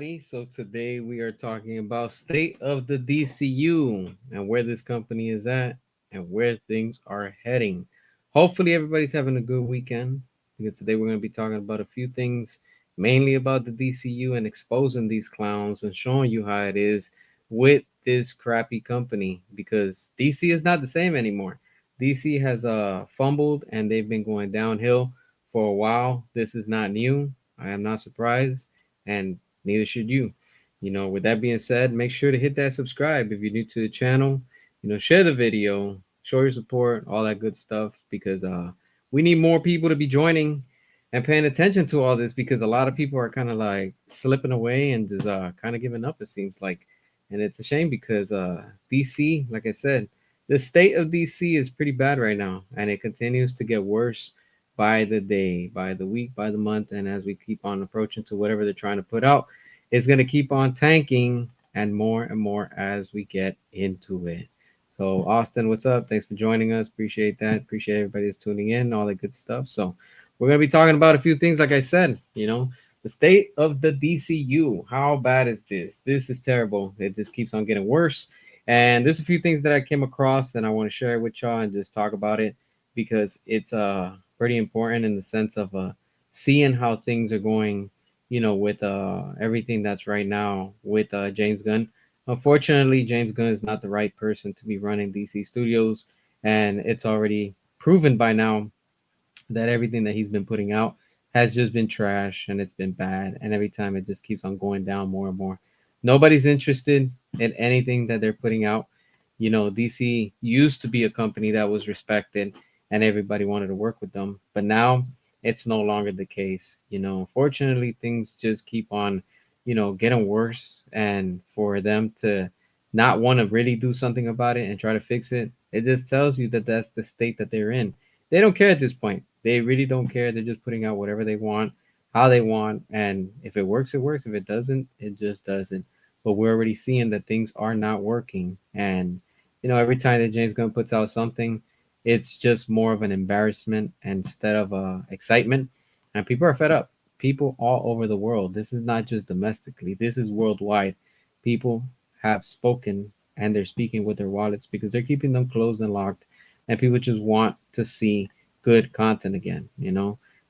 everybody. So today we are talking about state of the DCU and where this company is at and where things are heading. Hopefully everybody's having a good weekend because today we're going to be talking about a few things, mainly about the DCU and exposing these clowns and showing you how it is with this crappy company because DC is not the same anymore. DC has fumbled and they've been going downhill for a while. This is not new. I am not surprised, and neither should you. With that being said, make sure to hit that subscribe if you're new to the channel. Share the video, show your support, all that good stuff, because we need more people to be joining and paying attention to all this because a lot of people are kind of like slipping away and just kind of giving up, it seems like. And it's a shame because DC, like I said, the state of DC is pretty bad right now, and it continues to get worse by the day, by the week, by the month, and as we keep on approaching to whatever they're trying to put out, it's going to keep on tanking and more as we get into it. So, Austin, what's up? Thanks for joining us. Appreciate that. Appreciate everybody that's tuning in, all that good stuff. So, we're going to be talking about a few things, like I said, the state of the DCU. How bad is this? This is terrible. It just keeps on getting worse. And there's a few things that I came across and I want to share with y'all and just talk about it because it's pretty important in the sense of seeing how things are going, with everything that's right now with James Gunn. Unfortunately, James Gunn is not the right person to be running DC Studios, and it's already proven by now that everything that he's been putting out has just been trash and it's been bad. And every time it just keeps on going down more and more. Nobody's interested in anything that they're putting out. DC used to be a company that was respected and everybody wanted to work with them. But now it's no longer the case. Unfortunately, things just keep on, getting worse. And for them to not want to really do something about it and try to fix it, it just tells you that that's the state that they're in. They don't care at this point. They really don't care. They're just putting out whatever they want, how they want, and if it works, it works. If it doesn't, it just doesn't. But we're already seeing that things are not working, and every time that James Gunn puts out something, it's just more of an embarrassment instead of excitement, and people are fed up. People all over the world. This is not just domestically. This is worldwide. People have spoken, and they're speaking with their wallets because they're keeping them closed and locked, and people just want to see good content again.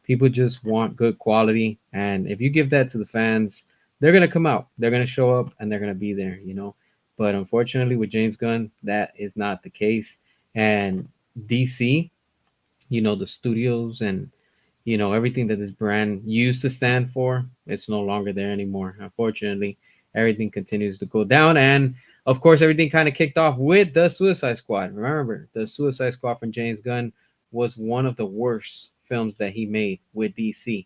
People just want good quality, and if you give that to the fans, they're gonna come out, they're gonna show up, and they're gonna be there. But unfortunately, with James Gunn, that is not the case. And DC, the studios and everything that this brand used to stand for, it's no longer there anymore. Unfortunately, everything continues to go down, and of course, everything kind of kicked off with the Suicide Squad. Remember, the Suicide Squad from James Gunn was one of the worst films that he made with DC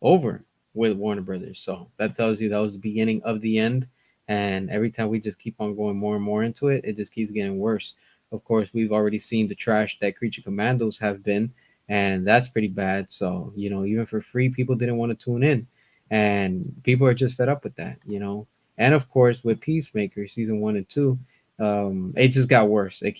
over with Warner Brothers. So that tells you that was the beginning of the end. And every time we just keep on going more and more into it, it just keeps getting worse. Of course, we've already seen the trash that Creature Commandos have been, and that's pretty bad. So, even for free, people didn't want to tune in, and people are just fed up with that. And of course, with Peacemaker season 1 and 2, it just got worse. It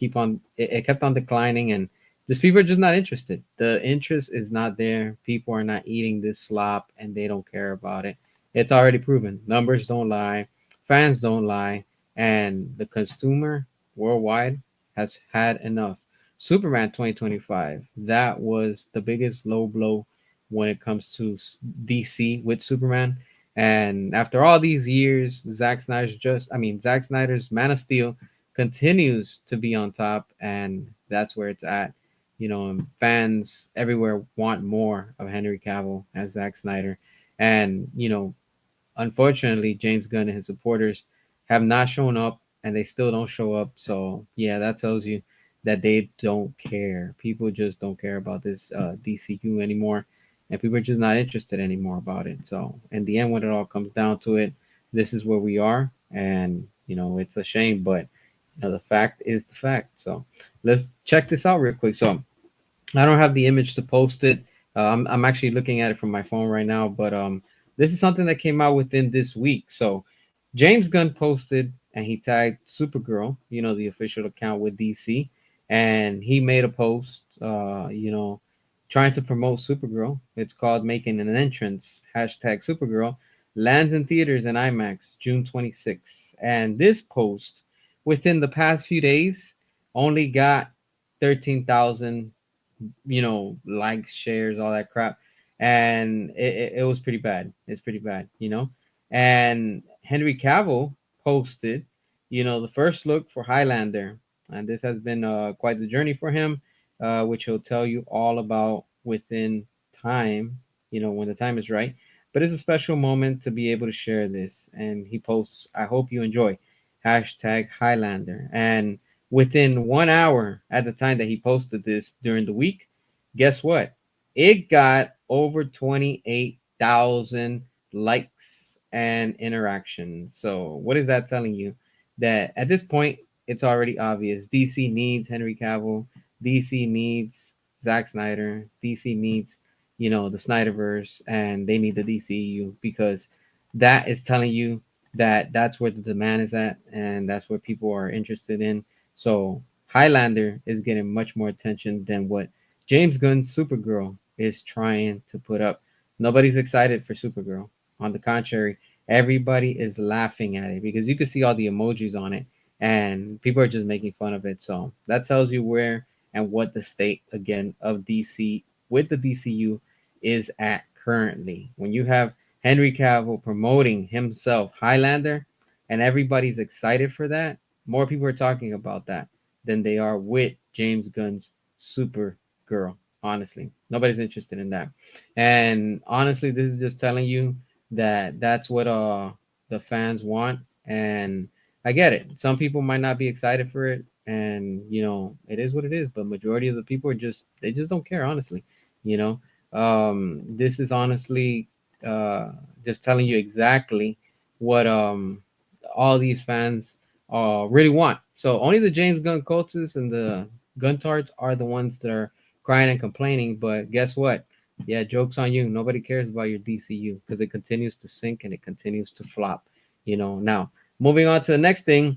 kept on declining, and just people are just not interested. The interest is not there. People are not eating this slop, and they don't care about it. It's already proven. Numbers don't lie, fans don't lie, and the consumer worldwide has had enough. Superman 2025, that was the biggest low blow when it comes to DC with Superman. And after all these years, Zack Snyder's Man of Steel continues to be on top, and that's where it's at. And fans everywhere want more of Henry Cavill as Zack Snyder. And, unfortunately, James Gunn and his supporters have not shown up, and they still don't show up. So, yeah, that tells you that they don't care. People just don't care about this DCU anymore, and people are just not interested anymore about it. So, in the end, when it all comes down to it, this is where we are, and it's a shame, but the fact is the fact. So, let's check this out real quick. So, I don't have the image to post it. I'm actually looking at it from my phone right now, but this is something that came out within this week. So, James Gunn posted and he tagged Supergirl, the official account with DC, and he made a post, trying to promote Supergirl. It's called "Making an Entrance." #Supergirl. lands in theaters and IMAX June 26th. And this post, within the past few days, only got 13,000, likes, shares, all that crap. And it was pretty bad. It's pretty bad. And Henry Cavill posted, the first look for Highlander. And this has been quite the journey for him, which he'll tell you all about within time, when the time is right. But it's a special moment to be able to share this. And he posts, I hope you enjoy. Hashtag Highlander. And within 1 hour at the time that he posted this during the week, guess what? It got over 28,000 likes and interactions. So, what is that telling you? That at this point, it's already obvious. DC needs Henry Cavill. DC needs Zack Snyder. DC needs, the Snyderverse, and they need the DCU because that is telling you that that's where the demand is at, and that's what people are interested in. So Highlander is getting much more attention than what James Gunn's Supergirl is trying to put up. Nobody's excited for Supergirl. On the contrary, everybody is laughing at it because you can see all the emojis on it and people are just making fun of it. So that tells you where and what the state again of DC with the DCU is at currently. When you have Henry Cavill promoting himself Highlander and everybody's excited for that, more people are talking about that than they are with James Gunn's Supergirl. Honestly, nobody's interested in that. And honestly, this is just telling you that that's what the fans want. And I get it. Some people might not be excited for it, and it is what it is. But majority of the people are just don't care. Honestly, you know, this is honestly just telling you exactly what all these fans really want. So only the James Gunn cultists and the Guntards are the ones that are crying and complaining. But guess what? Yeah, joke's on you. Nobody cares about your DCU because it continues to sink and it continues to flop. Now moving on to the next thing,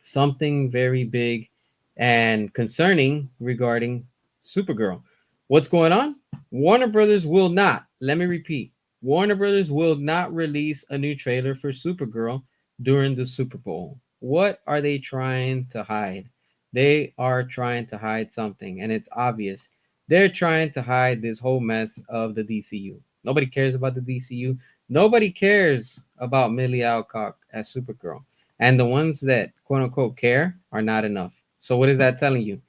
something very big and concerning regarding Supergirl. What's going on? Warner Brothers will not, let me repeat, Warner Brothers will not release a new trailer for Supergirl during the Super Bowl. What are they trying to hide? They are trying to hide something, and it's obvious. They're trying to hide this whole mess of the DCU. Nobody cares about the DCU. Nobody cares about Millie Alcock as Supergirl. And the ones that quote unquote care are not enough. So what is that telling you?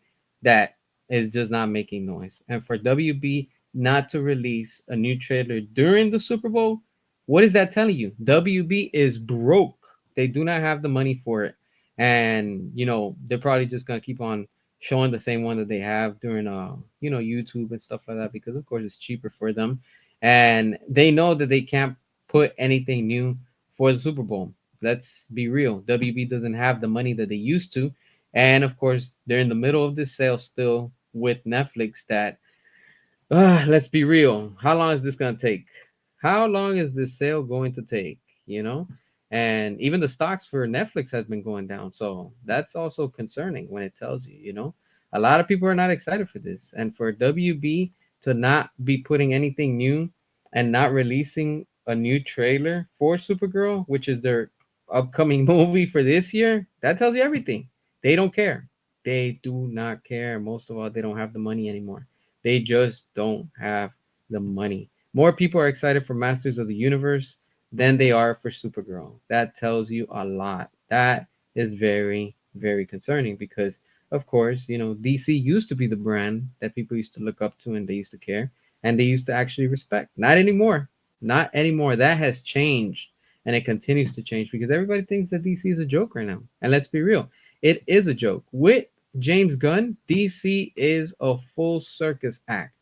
That is just not making noise. And for WB not to release a new trailer during the Super Bowl, what is that telling you? WB is broke. They do not have the money for it. And they're probably just gonna keep on showing the same one that they have during YouTube and stuff like that because of course it's cheaper for them. And they know that they can't put anything new for the Super Bowl. Let's be real. WB doesn't have the money that they used to. And of course, they're in the middle of this sale still with Netflix that let's be real. How long is this going to take? How long is this sale going to take? You know, and even the stocks for Netflix has been going down. So that's also concerning when it tells you, a lot of people are not excited for this. And for WB to not be putting anything new and not releasing a new trailer for Supergirl, which is their upcoming movie for this year, that tells you everything. They don't care. They do not care. Most of all, they don't have the money anymore. They just don't have the money. More people are excited for Masters of the Universe than they are for Supergirl. That tells you a lot. That is very, very concerning because, of course, DC used to be the brand that people used to look up to and they used to care and they used to actually respect. Not anymore. Not anymore. That has changed and it continues to change because everybody thinks that DC is a joke right now. And let's be real, it is a joke. With James Gunn, DC is a full circus act.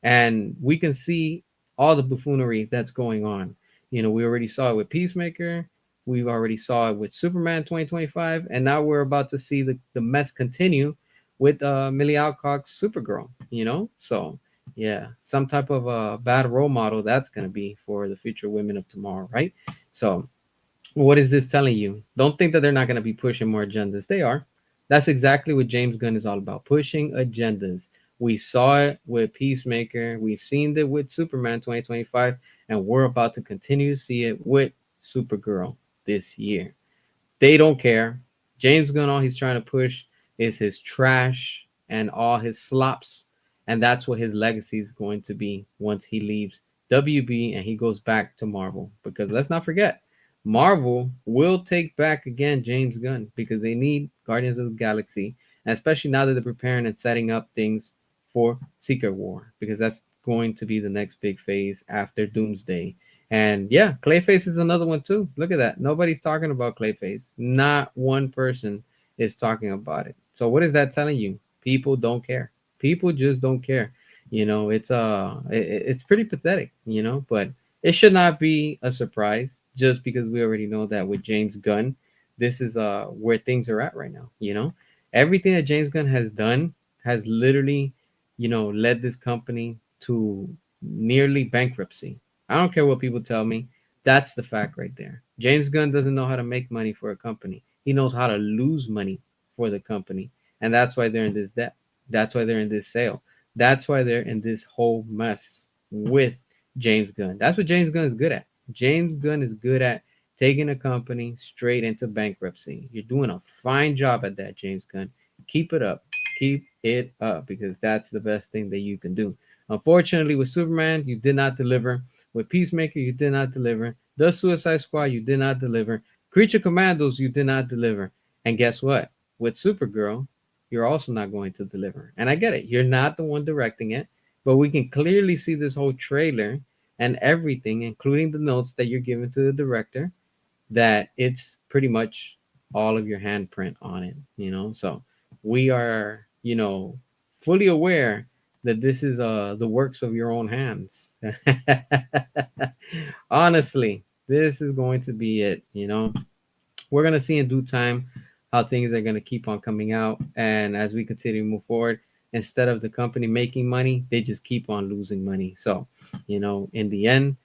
And we can see all the buffoonery that's going on. We already saw it with Peacemaker. We've already saw it with Superman 2025. And now we're about to see the mess continue with Millie Alcock's Supergirl, So, yeah, some type of bad role model that's going to be for the future women of tomorrow, right? So, what is this telling you? Don't think that they're not going to be pushing more agendas. They are. That's exactly what James Gunn is all about, pushing agendas. We saw it with Peacemaker. We've seen it with Superman 2025. and we're about to continue to see it with Supergirl this year. They don't care. James Gunn, all he's trying to push is his trash and all his slops. And that's what his legacy is going to be once he leaves WB and he goes back to Marvel. Because let's not forget, Marvel will take back again James Gunn because they need Guardians of the Galaxy. And especially now that they're preparing and setting up things for Secret War. Because that's going to be the next big phase after Doomsday. And yeah, Clayface is another one too. Look at that. Nobody's talking about Clayface. Not one person is talking about it. So what is that telling you? People don't care. People just don't care. It's pretty pathetic, but it should not be a surprise just because we already know that with James Gunn, this is where things are at right now. Everything that James Gunn has done has literally, led this company to nearly bankruptcy. I don't care what people tell me. That's the fact right there. James Gunn doesn't know how to make money for a company. He knows how to lose money for the company. And that's why they're in this debt. That's why they're in this sale. That's why they're in this whole mess with James Gunn. That's what James Gunn is good at. James Gunn is good at taking a company straight into bankruptcy. You're doing a fine job at that, James Gunn. Keep it up. Keep it up because that's the best thing that you can do. Unfortunately, with Superman, you did not deliver. With Peacemaker, you did not deliver. The Suicide Squad, you did not deliver. Creature Commandos, you did not deliver. And guess what? With Supergirl, you're also not going to deliver. And I get it. You're not the one directing it, but we can clearly see this whole trailer and everything, including the notes that you're giving to the director, that it's pretty much all of your handprint on it. So we are, fully aware that this is the works of your own hands. Honestly, this is going to be it. We're going to see in due time how things are going to keep on coming out, and as we continue to move forward, instead of the company making money, they just keep on losing money. So in the end,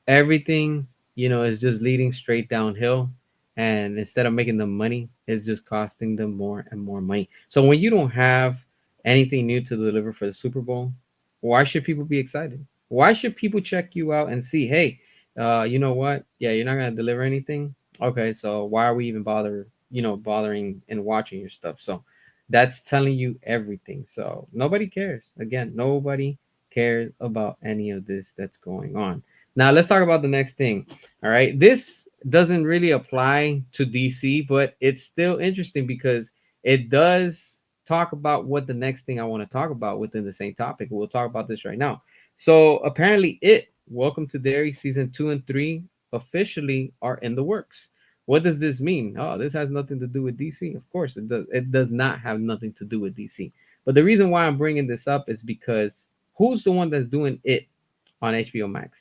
everything is just leading straight downhill, and instead of making them money, it's just costing them more and more money. So when you don't have anything new to deliver for the Super Bowl, why should people be excited? Why should people check you out and see, hey, you know what, yeah, you're not going to deliver anything? Okay, so why are we even bothering and watching your stuff? So that's telling you everything. So nobody cares. Again, nobody cares about any of this that's going on. Now let's talk about the next thing. All right. This doesn't really apply to DC, but it's still interesting because it does talk about what the next thing I want to talk about within the same topic. We'll talk about this right now. So apparently Welcome to Derry season 2 and 3 officially are in the works. What does this mean? Oh, this has nothing to do with DC. Of course it does. It does not have nothing to do with DC. But the reason why I'm bringing this up is because who's the one that's doing it on HBO Max?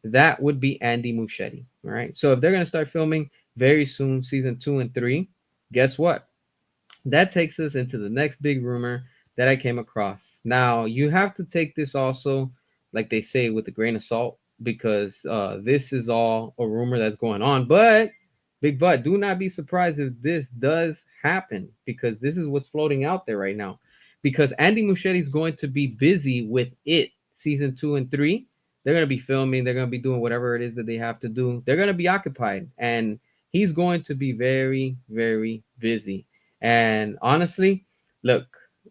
That would be Andy Muschietti. All right. So if they're going to start filming very soon, season 2 and 3, guess what? That takes us into the next big rumor that I came across. Now, you have to take this also, like they say, with a grain of salt because this is all a rumor that's going on. But, big but, do not be surprised if this does happen because this is what's floating out there right now. Because Andy Muschietti is going to be busy with it season 2 and 3. They're going to be filming, they're going to be doing whatever it is that they have to do. They're going to be occupied, and he's going to be very, very busy. And honestly, look,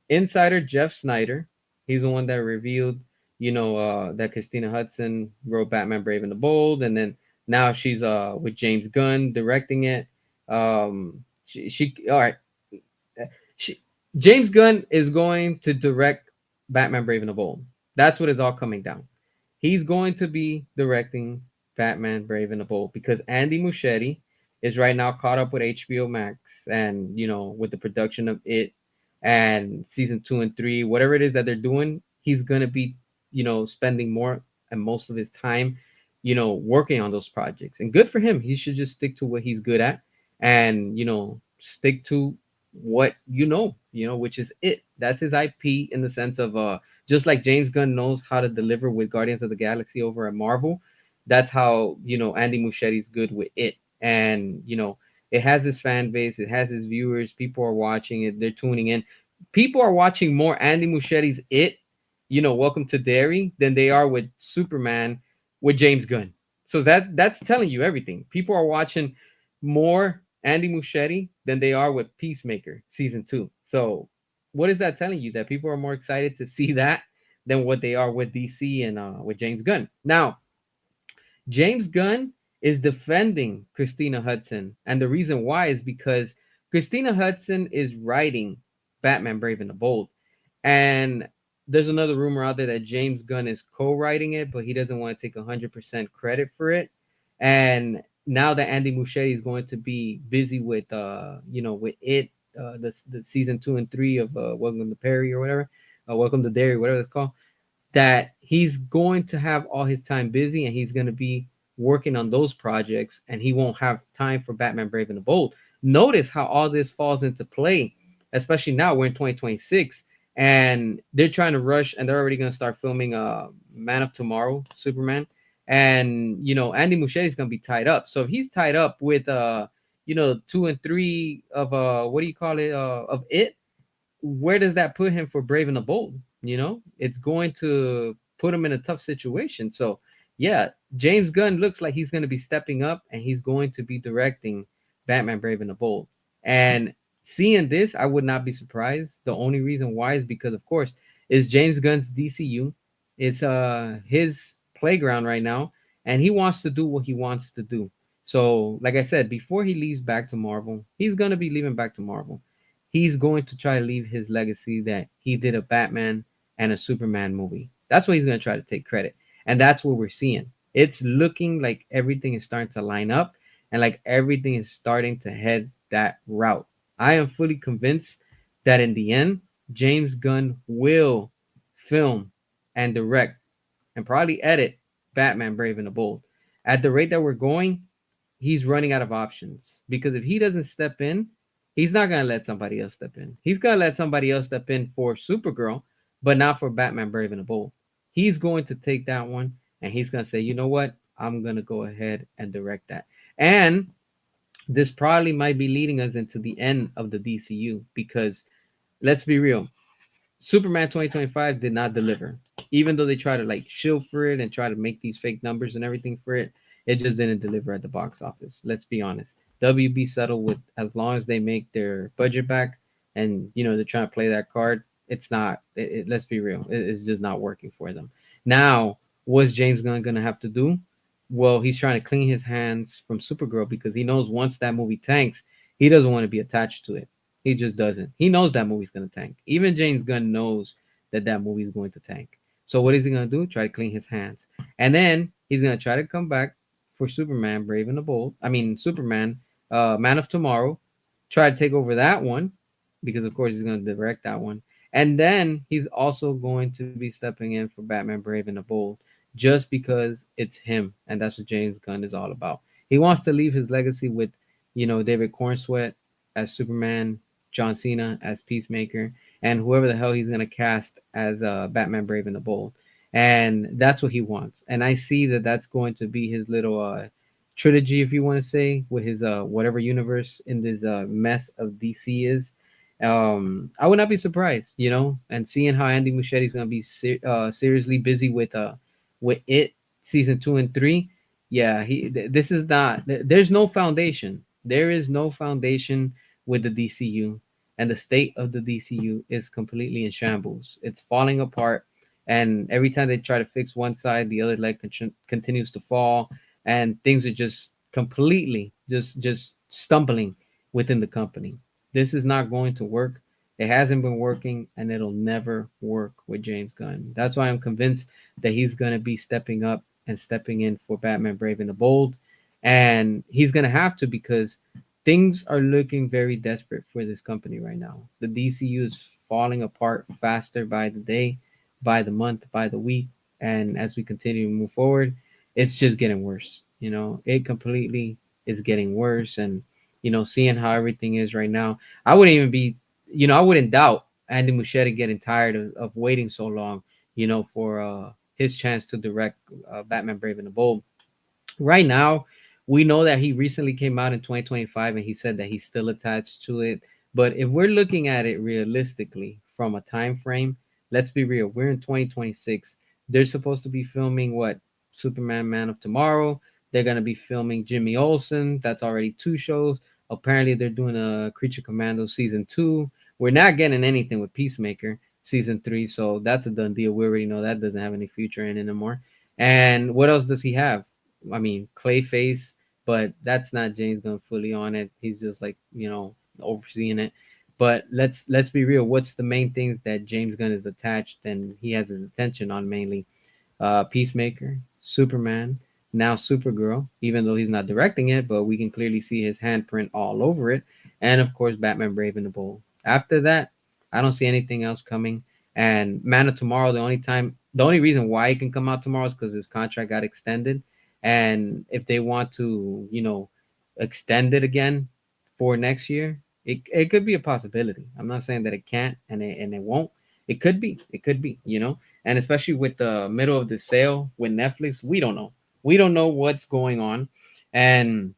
insider Jeff Snyder, he's the one that revealed, that Christina Hudson wrote Batman Brave and the Bold, and then now she's with James Gunn directing it. She all right. She, James Gunn is going to direct Batman Brave and the Bold. That's what is all coming down. He's going to be directing Batman Brave and the Bold because Andy Muschietti is right now caught up with HBO Max and with the production of it and season 2 and 3, whatever it is that they're doing, he's gonna be spending more and most of his time working on those projects. And good for him. He should just stick to what he's good at and stick to what which is it. That's his IP in the sense of just like James Gunn knows how to deliver with Guardians of the Galaxy over at Marvel, that's how Andy Muschietti's good with it. And it has this fan base, it has his viewers, people are watching it, they're tuning in. People are watching more Andy Muschietti's Welcome to Derry than they are with Superman with James Gunn. So that's telling you everything. People are watching more Andy Muschietti than they are with Peacemaker season 2. So what is that telling you? That people are more excited to see that than what they are with DC and with James Gunn. Now, James Gunn is defending Christina Hudson, and the reason why is because Christina Hudson is writing Batman Brave and the Bold. And there's another rumor out there that James Gunn is co-writing it, but he doesn't want to take 100% credit for it. And now that Andy Muschietti is going to be busy with with it, the season 2 and 3 of Welcome to Perry or whatever, Welcome to Derry, whatever it's called, that he's going to have all his time busy and he's going to be working on those projects and he won't have time for Batman Brave and the Bold. Notice how all this falls into play, especially now we're in 2026 and they're trying to rush and they're already going to start filming Man of Tomorrow, Superman. And Andy Muschietti is going to be tied up. So if he's tied up with 2 and 3 of what do you call it, of it, where does that put him for Brave and the Bold? It's going to put him in a tough situation. So, yeah, James Gunn looks like he's going to be stepping up and he's going to be directing Batman Brave and the Bold. And seeing this, I would not be surprised. The only reason why is because, of course, it's James Gunn's DCU. It's his playground right now, and he wants to do what he wants to do. So, like I said, before he leaves back to Marvel, he's going to be leaving back to Marvel. He's going to try to leave his legacy that he did a Batman and a Superman movie. That's what he's going to try to take credit. And that's what we're seeing. It's looking like everything is starting to line up and like everything is starting to head that route. I am fully convinced that in the end, James Gunn will film and direct and probably edit Batman Brave and the Bold. At the rate that we're going, he's running out of options because if he doesn't step in, he's not gonna let somebody else step in. He's gonna let somebody else step in for Supergirl, but not for Batman Brave and the Bold. He's going to take that one and he's gonna say, you know what? I'm gonna go ahead and direct that. And this probably might be leading us into the end of the DCU because let's be real, Superman 2025 did not deliver. Even though they try to like shield for it and try to make these fake numbers and everything for it, it just didn't deliver at the box office. Let's be honest. WB settled with as long as they make their budget back and they're trying to play that card, it's not let's be real. It's just not working for them. Now, what's James Gunn gonna have to do? Well, he's trying to clean his hands from Supergirl because he knows once that movie tanks, he doesn't want to be attached to it. He just doesn't. He knows that movie's gonna tank. Even James Gunn knows that that movie's going to tank. So what is he gonna do? Try to clean his hands, and then he's gonna try to come back for Superman, Brave and the Bold. I mean Superman, Man of Tomorrow. Try to take over that one because of course he's gonna direct that one, and then he's also going to be stepping in for Batman, Brave and the Bold, just because it's him, and that's what James Gunn is all about. He wants to leave his legacy with, David Cornsweet as Superman, John Cena as Peacemaker, and whoever the hell he's gonna cast as Batman Brave and the Bold, and that's what he wants. And I see that that's going to be his little trilogy, if you want to say, with his whatever universe in this mess of DC is. I would not be surprised, and seeing how Andy Muschietti is gonna be seriously busy with it season 2 and 3. Yeah, this is not. There's no foundation. There is no foundation with the DCU, and the state of the DCU is completely in shambles. It's falling apart, and every time they try to fix one side, the other leg continues to fall, and things are just completely just stumbling within the company. This is not going to work. It hasn't been working, and it'll never work with James Gunn. That's why I'm convinced that he's going to be stepping up and stepping in for Batman Brave and the Bold, and he's going to have to because things are looking very desperate for this company right now. The DCU is falling apart faster by the day, by the month, by the week, and as we continue to move forward, it's just getting worse. It completely is getting worse, and seeing how everything is right now, I wouldn't even be, I wouldn't doubt Andy Muschietti getting tired of waiting so long, for his chance to direct Batman Brave and the Bold. Right now, we know that he recently came out in 2025 and he said that he's still attached to it. But if we're looking at it realistically from a time frame, let's be real. We're in 2026. They're supposed to be filming what, Superman, Man of Tomorrow. They're gonna be filming Jimmy Olsen. That's already two shows. Apparently, they're doing a Creature Commando season two. We're not getting anything with Peacemaker season three, so that's a done deal. We already know that doesn't have any future in it anymore. And what else does he have? I mean, Clayface, but that's not James Gunn fully on it. He's just like, overseeing it. But let's be real. What's the main things that James Gunn is attached and he has his attention on mainly? Peacemaker, Superman, now Supergirl, even though he's not directing it, but we can clearly see his handprint all over it. And of course, Batman Brave and the Bold. After that, I don't see anything else coming. And Man of Tomorrow, the only reason why he can come out tomorrow is because his contract got extended. And if they want to, extend it again for next year, it could be a possibility. I'm not saying that it can't and it won't. It could be. And especially with the middle of the sale with Netflix, we don't know. We don't know what's going on, and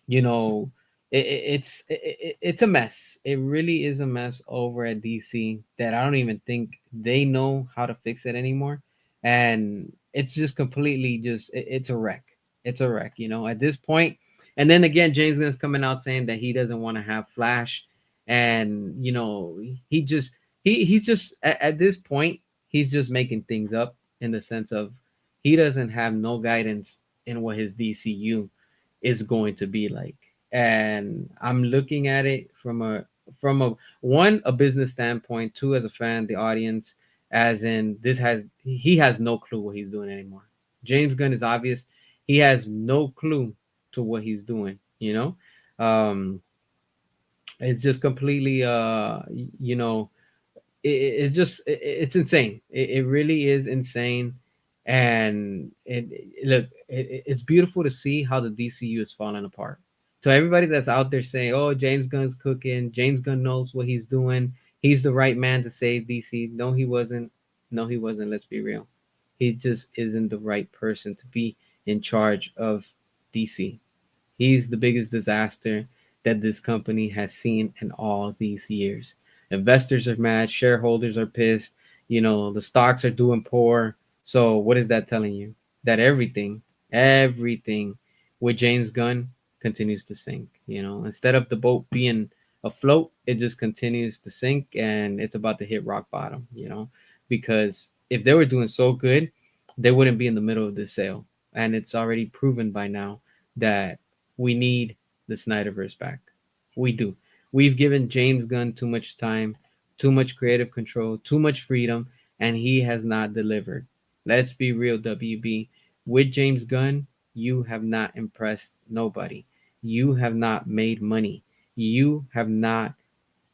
you know, it's a mess. It really is a mess over at DC that I don't even think they know how to fix it anymore, and it's just completely it's a wreck. It's a wreck, at this point. And then again, James Gunn's coming out saying that he doesn't want to have Flash, and he's just at this point he's just making things up in the sense of he doesn't have no guidance in what his DCU is going to be like. And I'm looking at it from a one, a business standpoint, two, as a fan, the audience, as in he has no clue what he's doing anymore. James Gunn is obvious. He has no clue to what he's doing, it's just completely it's just it's insane. It really is insane. And it's beautiful to see how the DCU is falling apart. So everybody that's out there saying, "Oh, James Gunn's cooking. James Gunn knows what he's doing. He's the right man to save DC." No, he wasn't. No, he wasn't. Let's be real. He just isn't the right person to be in charge of DC. He's the biggest disaster that this company has seen in all these years. Investors are mad, shareholders are pissed, the stocks are doing poor. So what is that telling you? That everything with James Gunn continues to sink. Instead of the boat being afloat, it just continues to sink and it's about to hit rock bottom, because if they were doing so good, they wouldn't be in the middle of the sale. And it's already proven by now that we need the Snyderverse back. We do. We've given James Gunn too much time, too much creative control, too much freedom, and he has not delivered. Let's be real, WB. With James Gunn, you have not impressed nobody. You have not made money. You have not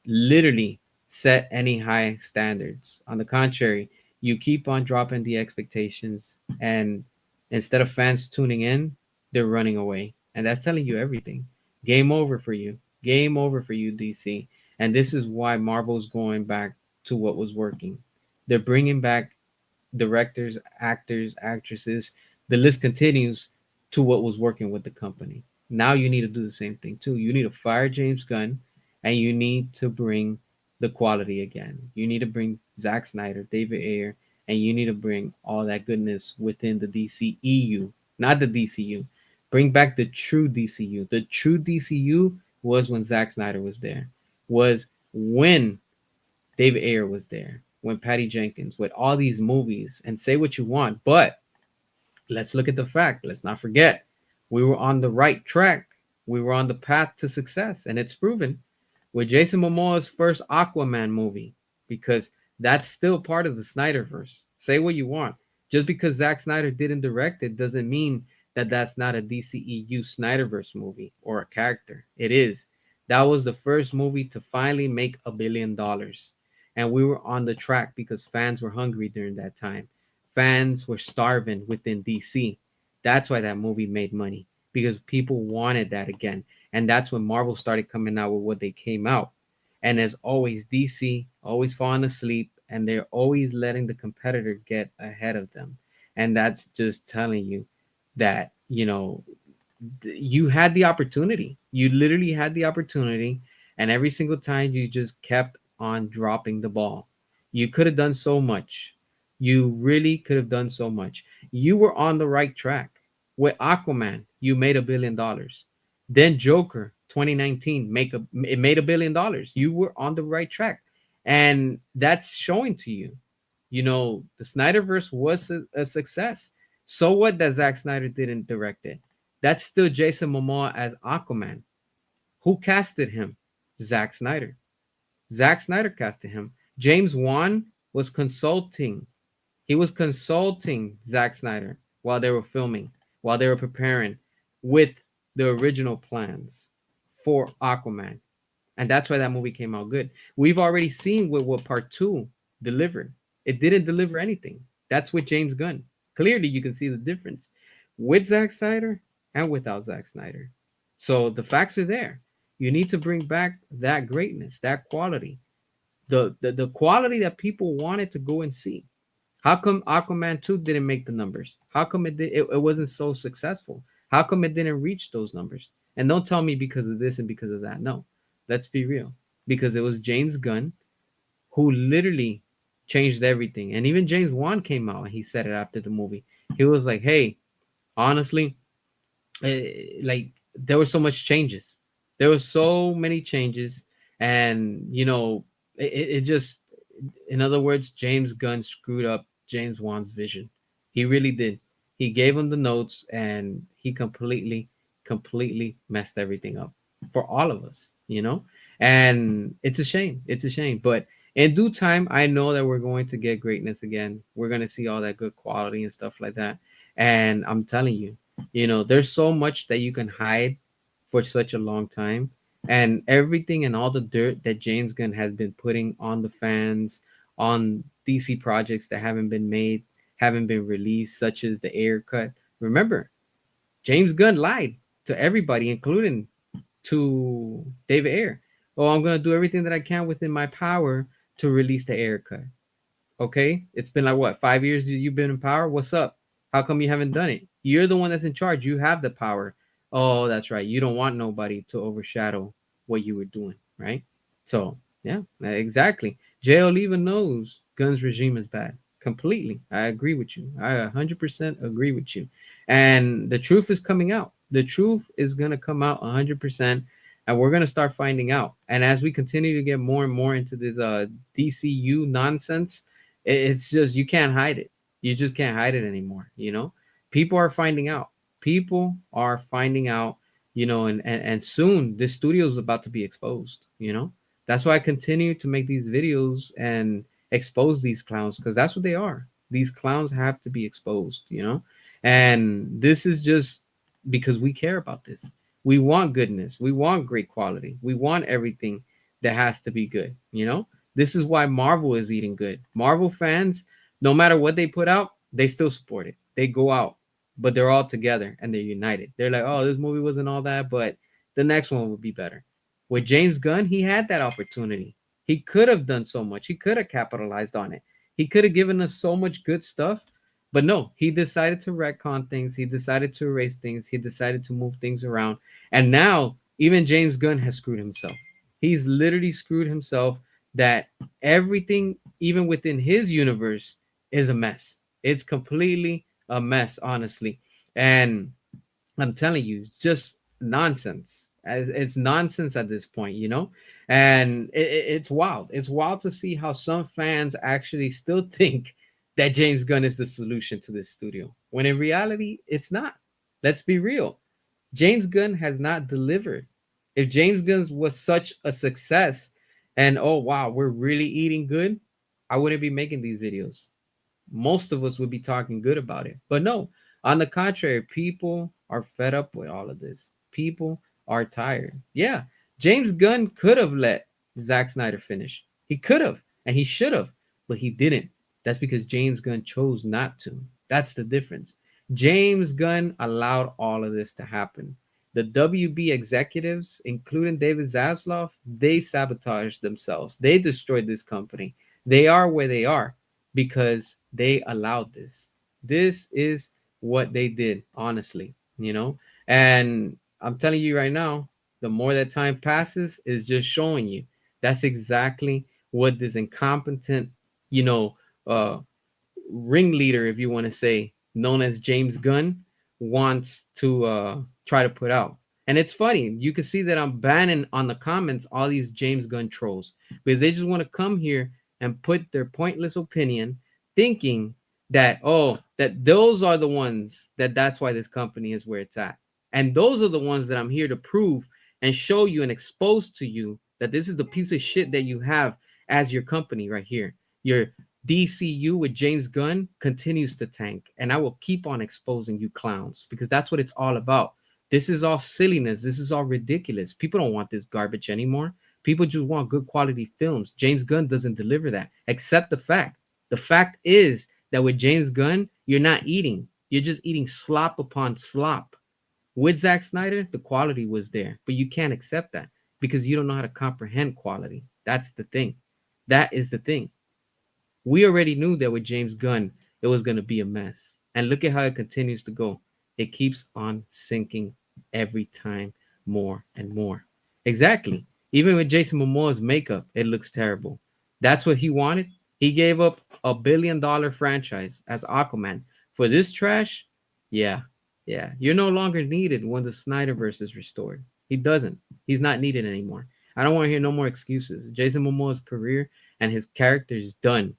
literally set any high standards. On the contrary, you keep on dropping the expectations, and instead of fans tuning in, they're running away. And that's telling you everything. Game over for you. Game over for you, DC. And this is why Marvel's going back to what was working. They're bringing back directors, actors, actresses. The list continues to what was working with the company. Now you need to do the same thing too. You need to fire James Gunn and you need to bring the quality again. You need to bring Zack Snyder, David Ayer, and you need to bring all that goodness within the DCEU, not the DCU. Bring back the true DCU. The true DCU was when Zack Snyder was there, was when David Ayer was there, when Patty Jenkins, with all these movies, and say what you want, but let's look at the fact. Let's not forget, we were on the right track. We were on the path to success, and it's proven with Jason Momoa's first Aquaman movie, because that's still part of the Snyderverse. Say what you want. Just because Zack Snyder didn't direct it doesn't mean that that's not a DCEU Snyderverse movie or a character. It is. That was the first movie to finally make $1 billion. And we were on the track because fans were hungry during that time. Fans were starving within DC. That's why that movie made money, because people wanted that again. And that's when Marvel started coming out with what they came out. And as always, DC always falling asleep and they're always letting the competitor get ahead of them. And that's just telling you that, you had the opportunity. You literally had the opportunity. And every single time you just kept on dropping the ball. You could have done so much. You really could have done so much. You were on the right track. With Aquaman, you made $1 billion. Then Joker 2019 it made $1 billion. You were on the right track. And that's showing to you. The Snyderverse was a success. So what that Zack Snyder didn't direct it? That's still Jason Momoa as Aquaman. Who casted him? Zack Snyder. Zack Snyder casted him. James Wan was consulting. He was consulting Zack Snyder while they were filming, while they were preparing with the original plans for Aquaman. And that's why that movie came out good. We've already seen what part two delivered. It didn't deliver anything. That's with James Gunn. Clearly, you can see the difference with Zack Snyder and without Zack Snyder. So the facts are there. You need to bring back that greatness, that quality, the quality that people wanted to go and see. How come Aquaman 2 didn't make the numbers? How come it wasn't so successful? How come it didn't reach those numbers? And don't tell me because of this and because of that. No, let's be real. Because it was James Gunn who literally changed everything. And even James Wan came out and he said it after the movie. He was like, hey, honestly, like there were so much changes. There were so many changes, and it just, in other words, James Gunn screwed up James Wan's vision. He really did. He gave him the notes, and he completely messed everything up for all of us. And it's a shame. It's a shame, but in due time, I know that we're going to get greatness again. We're going to see all that good quality and stuff like that. And I'm telling you, there's so much that you can hide for such a long time. And everything and all the dirt that James Gunn has been putting on the fans, on DC projects that haven't been made, haven't been released, such as the Air cut. Remember, James Gunn lied to everybody, including to David Ayer. Oh, I'm going to do everything that I can within my power to release the Air cut. Okay, it's been like what, 5 years you've been in power? What's up? How come you haven't done it? You're the one that's in charge. You have the power. Oh, that's right. You don't want nobody to overshadow what you were doing, right? So yeah, exactly. Jay Oliva knows Gunn's regime is bad. Completely. I agree with you. I 100% agree with you. And the truth is coming out. The truth is going to come out 100%, and we're going to start finding out. And as we continue to get more and more into this DCU nonsense, it's just, you can't hide it. You just can't hide it anymore. People are finding out. People are finding out. And soon this studio is about to be exposed. That's why I continue to make these videos and expose these clowns, because that's what they are. These clowns have to be exposed. And this is just because we care about this. We want goodness. We want great quality. We want everything that has to be good. This is why Marvel is eating good. Marvel fans, no matter what they put out, they still support it. They go out, but they're all together and they're united. They're like, oh, this movie wasn't all that, but the next one would be better. With James Gunn, he had that opportunity. He could have done so much. He could have capitalized on it. He could have given us so much good stuff, but no, he decided to retcon things. He decided to erase things. He decided to move things around. And now, even James Gunn has screwed himself. He's literally screwed himself, that everything, even within his universe, is a mess. It's completely a mess, honestly. And I'm telling you, it's just nonsense. It's nonsense at this point. And it's wild. It's wild to see how some fans actually still think that James Gunn is the solution to this studio, when in reality, it's not. Let's be real. James Gunn has not delivered. If James Gunn was such a success, and oh wow, we're really eating good, I wouldn't be making these videos. Most of us would be talking good about it. But no, on the contrary, people are fed up with all of this. People are tired. Yeah, James Gunn could have let Zack Snyder finish. He could have, and he should have, but he didn't. That's because James Gunn chose not to. That's the difference. James Gunn allowed all of this to happen. The WB executives, including David Zaslav, they sabotaged themselves. They destroyed this company. They are where they are because they allowed this. This is what they did, honestly. And I'm telling you right now, the more that time passes, is just showing you that's exactly what this incompetent, you know, uh, ringleader, if you want to say, known as James Gunn, wants to try to put out. And it's funny, you can see that I'm banning on the comments all these James Gunn trolls because they just want to come here and put their pointless opinion, thinking that, oh, that those are the ones that's why this company is where it's at. And those are the ones that I'm here to prove and show you and expose to you that this is the piece of shit that you have as your company right here. Your DCU with James Gunn continues to tank, and I will keep on exposing you clowns because that's what it's all about. This is all silliness. This is all ridiculous. People don't want this garbage anymore. People just want good quality films. James Gunn doesn't deliver that. Accept the fact. The fact is that with James Gunn, you're not eating. You're just eating slop upon slop. With Zack Snyder, the quality was there, but you can't accept that because you don't know how to comprehend quality. That's the thing. That is the thing. We already knew that with James Gunn, it was going to be a mess. And look at how it continues to go. It keeps on sinking every time more and more. Exactly. Even with Jason Momoa's makeup, it looks terrible. That's what he wanted. He gave up $1 billion franchise as Aquaman. For this trash, yeah, yeah. You're no longer needed when the Snyderverse is restored. He doesn't. He's not needed anymore. I don't want to hear no more excuses. Jason Momoa's career and his character is done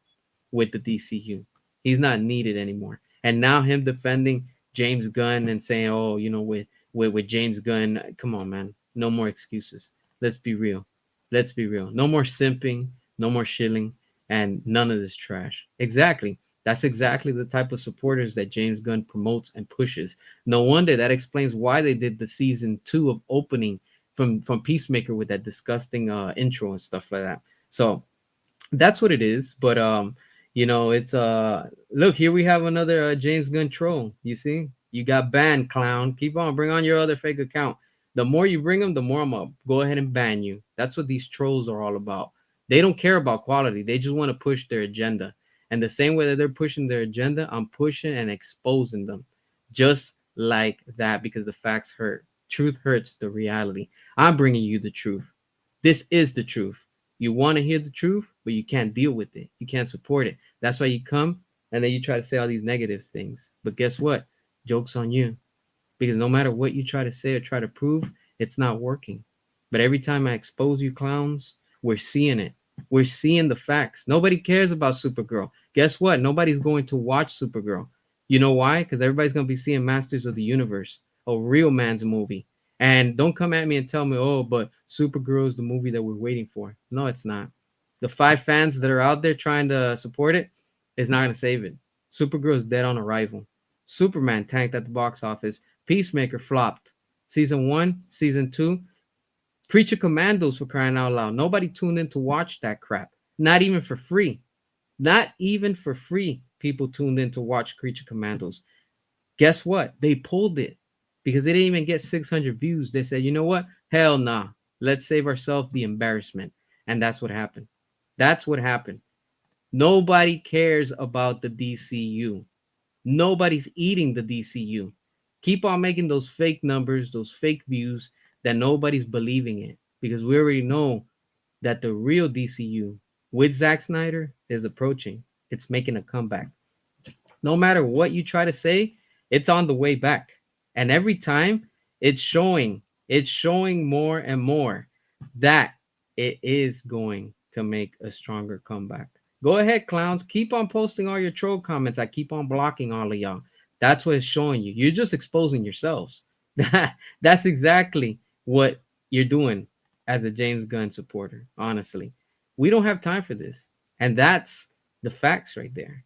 with the DCU. He's not needed anymore. And now him defending James Gunn and saying, "Oh, with James Gunn, come on, man, no more excuses. Let's be real. Let's be real. No more simping, no more shilling, and none of this trash." Exactly. That's exactly the type of supporters that James Gunn promotes and pushes. No wonder that explains why they did the season 2 of opening from Peacemaker with that disgusting intro and stuff like that. So that's what it is. But it's look, here we have another James Gunn troll. You see, you got banned, clown. Keep on, bring on your other fake account. The more you bring them, the more I'm gonna go ahead and ban you. That's what these trolls are all about. They don't care about quality. They just want to push their agenda. And the same way that they're pushing their agenda, I'm pushing and exposing them, just like that, because the facts hurt. Truth hurts the reality. I'm bringing you the truth. This is the truth. You want to hear the truth, but you can't deal with it. You can't support it. That's why you come and then you try to say all these negative things. But guess what? Joke's on you. Because no matter what you try to say or try to prove, it's not working. But every time I expose you clowns, we're seeing it. We're seeing the facts. Nobody cares about Supergirl. Guess what? Nobody's going to watch Supergirl. You know why? Because everybody's going to be seeing Masters of the Universe, a real man's movie. And don't come at me and tell me, oh, but Supergirl is the movie that we're waiting for. No, it's not. The 5 fans that are out there trying to support it is not going to save it. Supergirl is dead on arrival. Superman tanked at the box office. Peacemaker flopped. Season 1, season 2. Creature Commandos, for crying out loud. Nobody tuned in to watch that crap. Not even for free. Not even for free. People tuned in to watch Creature Commandos. Guess what? They pulled it because they didn't even get 600 views. They said, you know what? Hell nah. Let's save ourselves the embarrassment. And that's what happened. That's what happened. Nobody cares about the DCU. Nobody's eating the DCU. Keep on making those fake numbers, those fake views that nobody's believing in because we already know that the real DCU with Zack Snyder is approaching. It's making a comeback. No matter what you try to say, it's on the way back. And every time it's showing more and more that it is going to make a stronger comeback. Go ahead, clowns. Keep on posting all your troll comments. I keep on blocking all of y'all. That's what it's showing you. You're just exposing yourselves. That's exactly what you're doing as a James Gunn supporter, honestly. We don't have time for this. And that's the facts right there.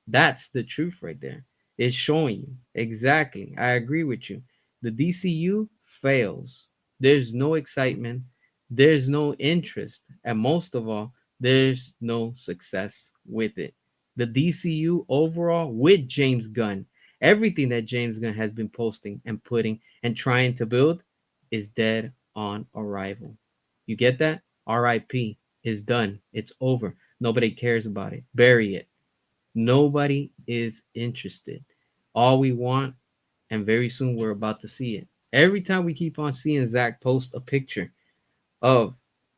That's the truth right there. It's showing you. Exactly. I agree with you. The DCU fails. There's no excitement. There's no interest. And most of all, there's no success with it. The DCU overall, with James Gunn, everything that James Gunn has been posting and putting and trying to build is dead on arrival. You get that? RIP is done. It's over. Nobody cares about it. Bury it. Nobody is interested. All we want, and very soon we're about to see it. Every time we keep on seeing Zach post a picture of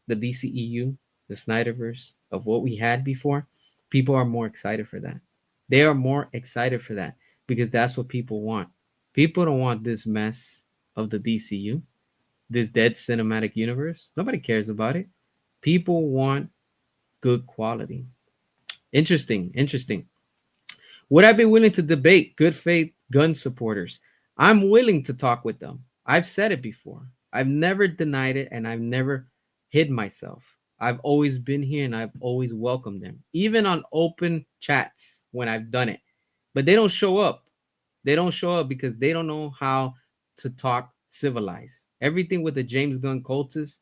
the DCEU, the Snyderverse, of what we had before, people are more excited for that. They are more excited for that because that's what people want. People don't want this mess of the DCU, this dead cinematic universe. Nobody cares about it. People want good quality. Interesting, interesting. Would I be willing to debate good faith gun supporters? I'm willing to talk with them. I've said it before. I've never denied it and I've never hid myself. I've always been here and I've always welcomed them, even on open chats when I've done it. But they don't show up. They don't show up because they don't know how to talk civilized. Everything with the James Gunn cultists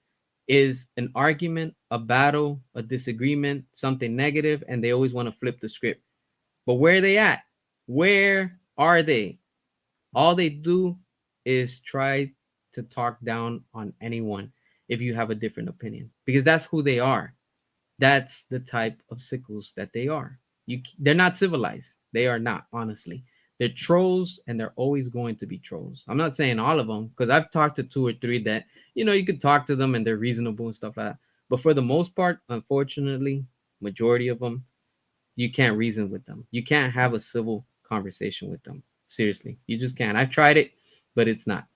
is an argument, a battle, a disagreement, something negative, and they always want to flip the script. But where are they at? Where are they? All they do is try to talk down on anyone if you have a different opinion because that's who they are. That's the type of sickles that they are. They're not civilized. They are not, honestly. They're trolls and they're always going to be trolls. I'm not saying all of them because I've talked to two or three that, you could talk to them and they're reasonable and stuff like that. But for the most part, unfortunately, majority of them, you can't reason with them. You can't have a civil conversation with them. Seriously, you just can't. I've tried it, but it's not.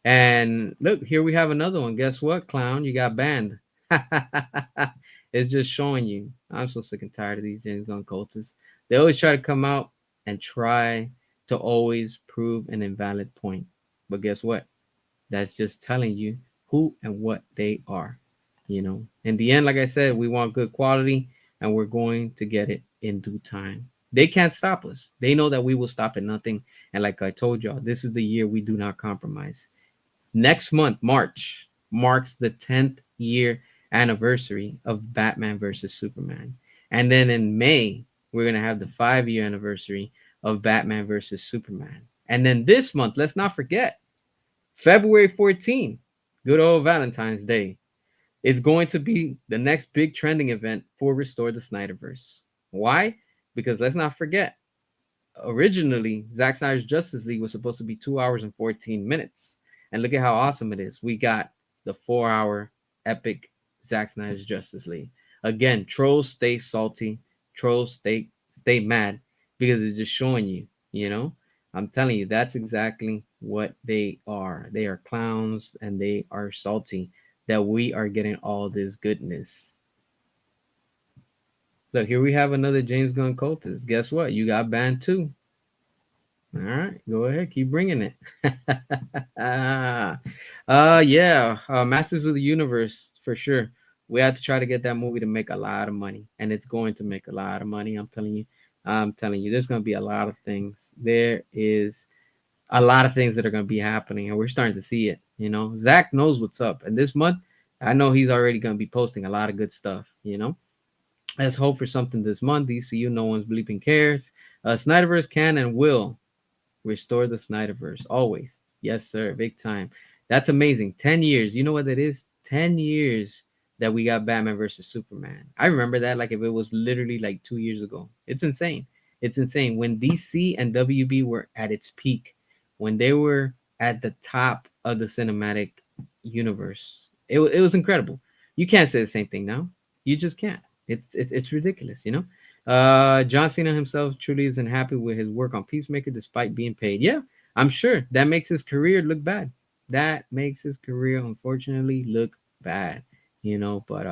And look, here we have another one. Guess what, clown? You got banned. It's just showing you. I'm so sick and tired of these James Gunn cultists. They always try to come out and try to always prove an invalid point. But guess what? That's just telling you who and what they are. In the end, like I said, we want good quality and we're going to get it in due time. They can't stop us. They know that we will stop at nothing. And like I told y'all, this is the year we do not compromise. Next month, March, marks the 10th year anniversary of Batman versus Superman. And then in May, we're going to have the 5-year anniversary of Batman versus Superman. And then this month, let's not forget, February 14th, good old Valentine's Day, is going to be the next big trending event for Restore the Snyderverse. Why? Because let's not forget, originally, Zack Snyder's Justice League was supposed to be 2 hours and 14 minutes. And look at how awesome it is. We got the 4-hour epic Zack Snyder's Justice League. Again, trolls stay salty, trolls stay mad because it's just showing you. I'm telling you, that's exactly what they are. They are clowns and they are salty that we are getting all this goodness. Look, here we have another James Gunn cultist. Guess what? You got banned too. All right, go ahead, keep bringing it. Yeah, Masters of the Universe for sure. We have to try to get that movie to make a lot of money, and it's going to make a lot of money. I'm telling you. I'm telling you, there's going to be a lot of things. There is a lot of things that are going to be happening, and we're starting to see it. Zach knows what's up, and this month, I know he's already going to be posting a lot of good stuff. Let's hope for something this month. DCU, no one's bleeping cares. Snyderverse can and will restore the Snyderverse. Always. Yes, sir. Big time. That's amazing. 10 years. You know what that is? 10 years that we got Batman versus Superman. I remember that like if it was literally like 2 years ago. It's insane. It's insane. When DC and WB were at its peak, when they were at the top of the cinematic universe, it was incredible. You can't say the same thing now. You just can't. It's ridiculous. John Cena himself truly isn't happy with his work on Peacemaker despite being paid. Yeah, I'm sure that makes his career look bad. That makes his career, unfortunately, look bad. But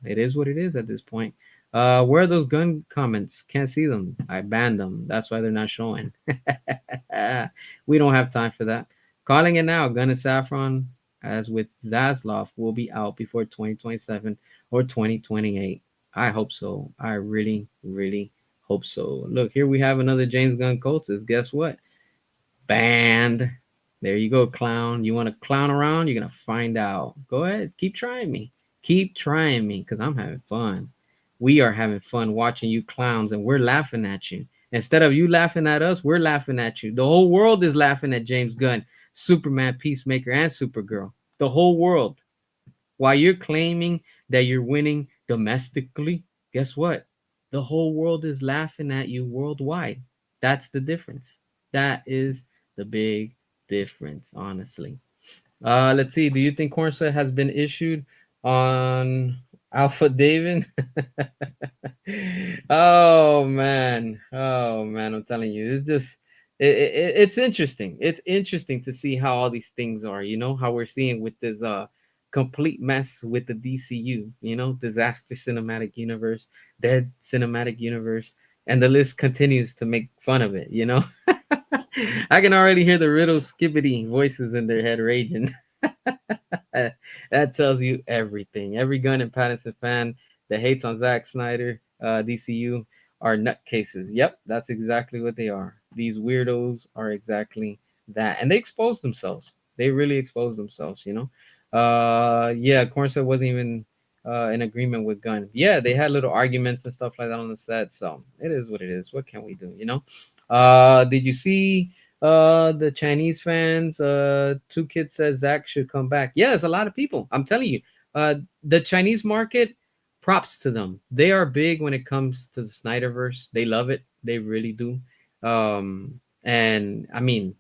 it is what it is at this point. Where are those gun comments? Can't see them. I banned them. That's why they're not showing. We don't have time for that. Calling it now. Gun and Saffron, as with Zaslav, will be out before 2027 or 2028. I hope so. I really, really hope so. Look, here we have another James Gunn cultist. Guess what? Banned. There you go, clown. You want to clown around? You're going to find out. Go ahead. Keep trying me. Keep trying me because I'm having fun. We are having fun watching you clowns and we're laughing at you. Instead of you laughing at us, we're laughing at you. The whole world is laughing at James Gunn, Superman, Peacemaker, and Supergirl. The whole world. While you're claiming that you're winning domestically, guess what? The whole world is laughing at you worldwide. That's the difference. That is the big difference, honestly. Let's see. Do you think Corset has been issued on Alpha David? Oh man, I'm telling you, it's just it's interesting. It's interesting to see how all these things are. You know how we're seeing with this complete mess with the DCU. You know, disaster cinematic universe, dead cinematic universe, and the list continues to make fun of it. You know, I can already hear the riddle skibbity voices in their head raging. That tells you everything. Every Gunn and Pattinson fan that hates on Zack Snyder, DCU, are nutcases. Yep, that's exactly what they are. These weirdos are exactly that, and they exposed themselves. They really exposed themselves. You know. Yeah, Cornset wasn't even in agreement with Gunn. Yeah, they had little arguments and stuff like that on the set. So it is what it is. What can we do? You know. Did you see the Chinese fans? Two kids says Zach should come back. Yes, a lot of people. I'm telling you, the Chinese market, props to them. They are big when it comes to the Snyderverse. They love it. They really do. And I mean,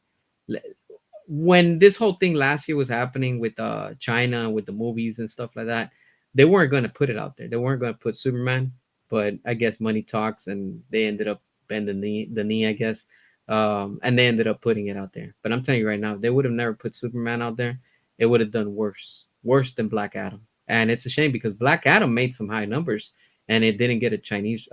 when this whole thing last year was happening with China with the movies and stuff like that, they weren't going to put it out there. They weren't going to put Superman, but I guess money talks, and they ended up bending the knee, I guess, and they ended up putting it out there. But I'm telling you right now, they would have never put Superman out there. It would have done worse than Black Adam, and it's a shame because Black Adam made some high numbers, and it didn't get a Chinese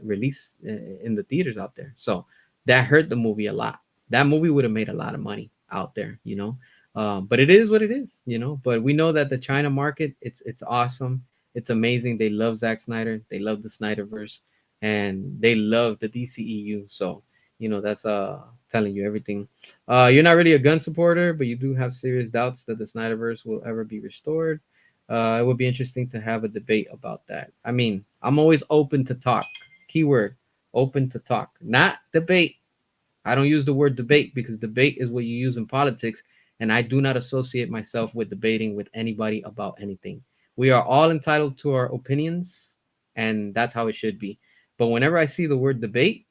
release in the theaters out there, so that hurt the movie a lot. That movie would have made a lot of money out there, you know. But it is what it is, you know. But we know that the China market, it's awesome, it's amazing. They love Zack Snyder, they love the Snyderverse, and they love the DCEU. So you know that's telling you everything. You're not really a gun supporter, but you do have serious doubts that the Snyderverse will ever be restored. It would be interesting to have a debate about that. I mean, I'm always open to talk. Keyword: open to talk, not debate. I don't use the word debate because debate is what you use in politics, and I do not associate myself with debating with anybody about anything. We are all entitled to our opinions, and that's how it should be. But whenever I see the word debate,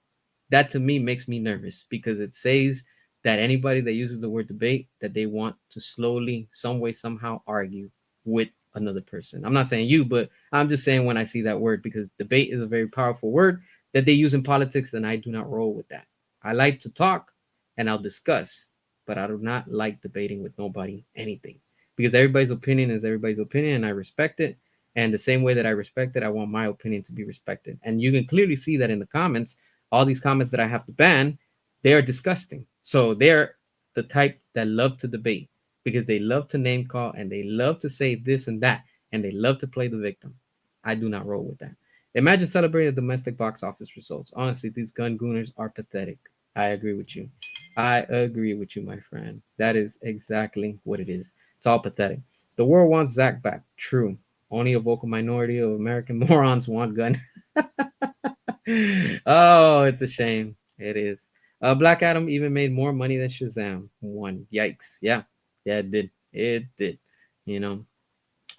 that to me makes me nervous because it says that anybody that uses the word debate that they want to slowly, some way, somehow argue with another person. I'm not saying you, but I'm just saying when I see that word because debate is a very powerful word that they use in politics, and I do not roll with that. I like to talk and I'll discuss, but I do not like debating with nobody anything because everybody's opinion is everybody's opinion, and I respect it. And the same way that I respect it, I want my opinion to be respected. And you can clearly see that in the comments. All these comments that I have to ban, they are disgusting. So they're the type that love to debate because they love to name call and they love to say this and that and they love to play the victim. I do not roll with that. Imagine celebrating the domestic box office results. Honestly, these gun gooners are pathetic. I agree with you. I agree with you, my friend. That is exactly what it is. It's all pathetic. The world wants Zach back. True. Only a vocal minority of American morons want gun. Oh, it's a shame. It is. Black Adam even made more money than Shazam. One. Yikes. Yeah. Yeah, it did. It did. You know.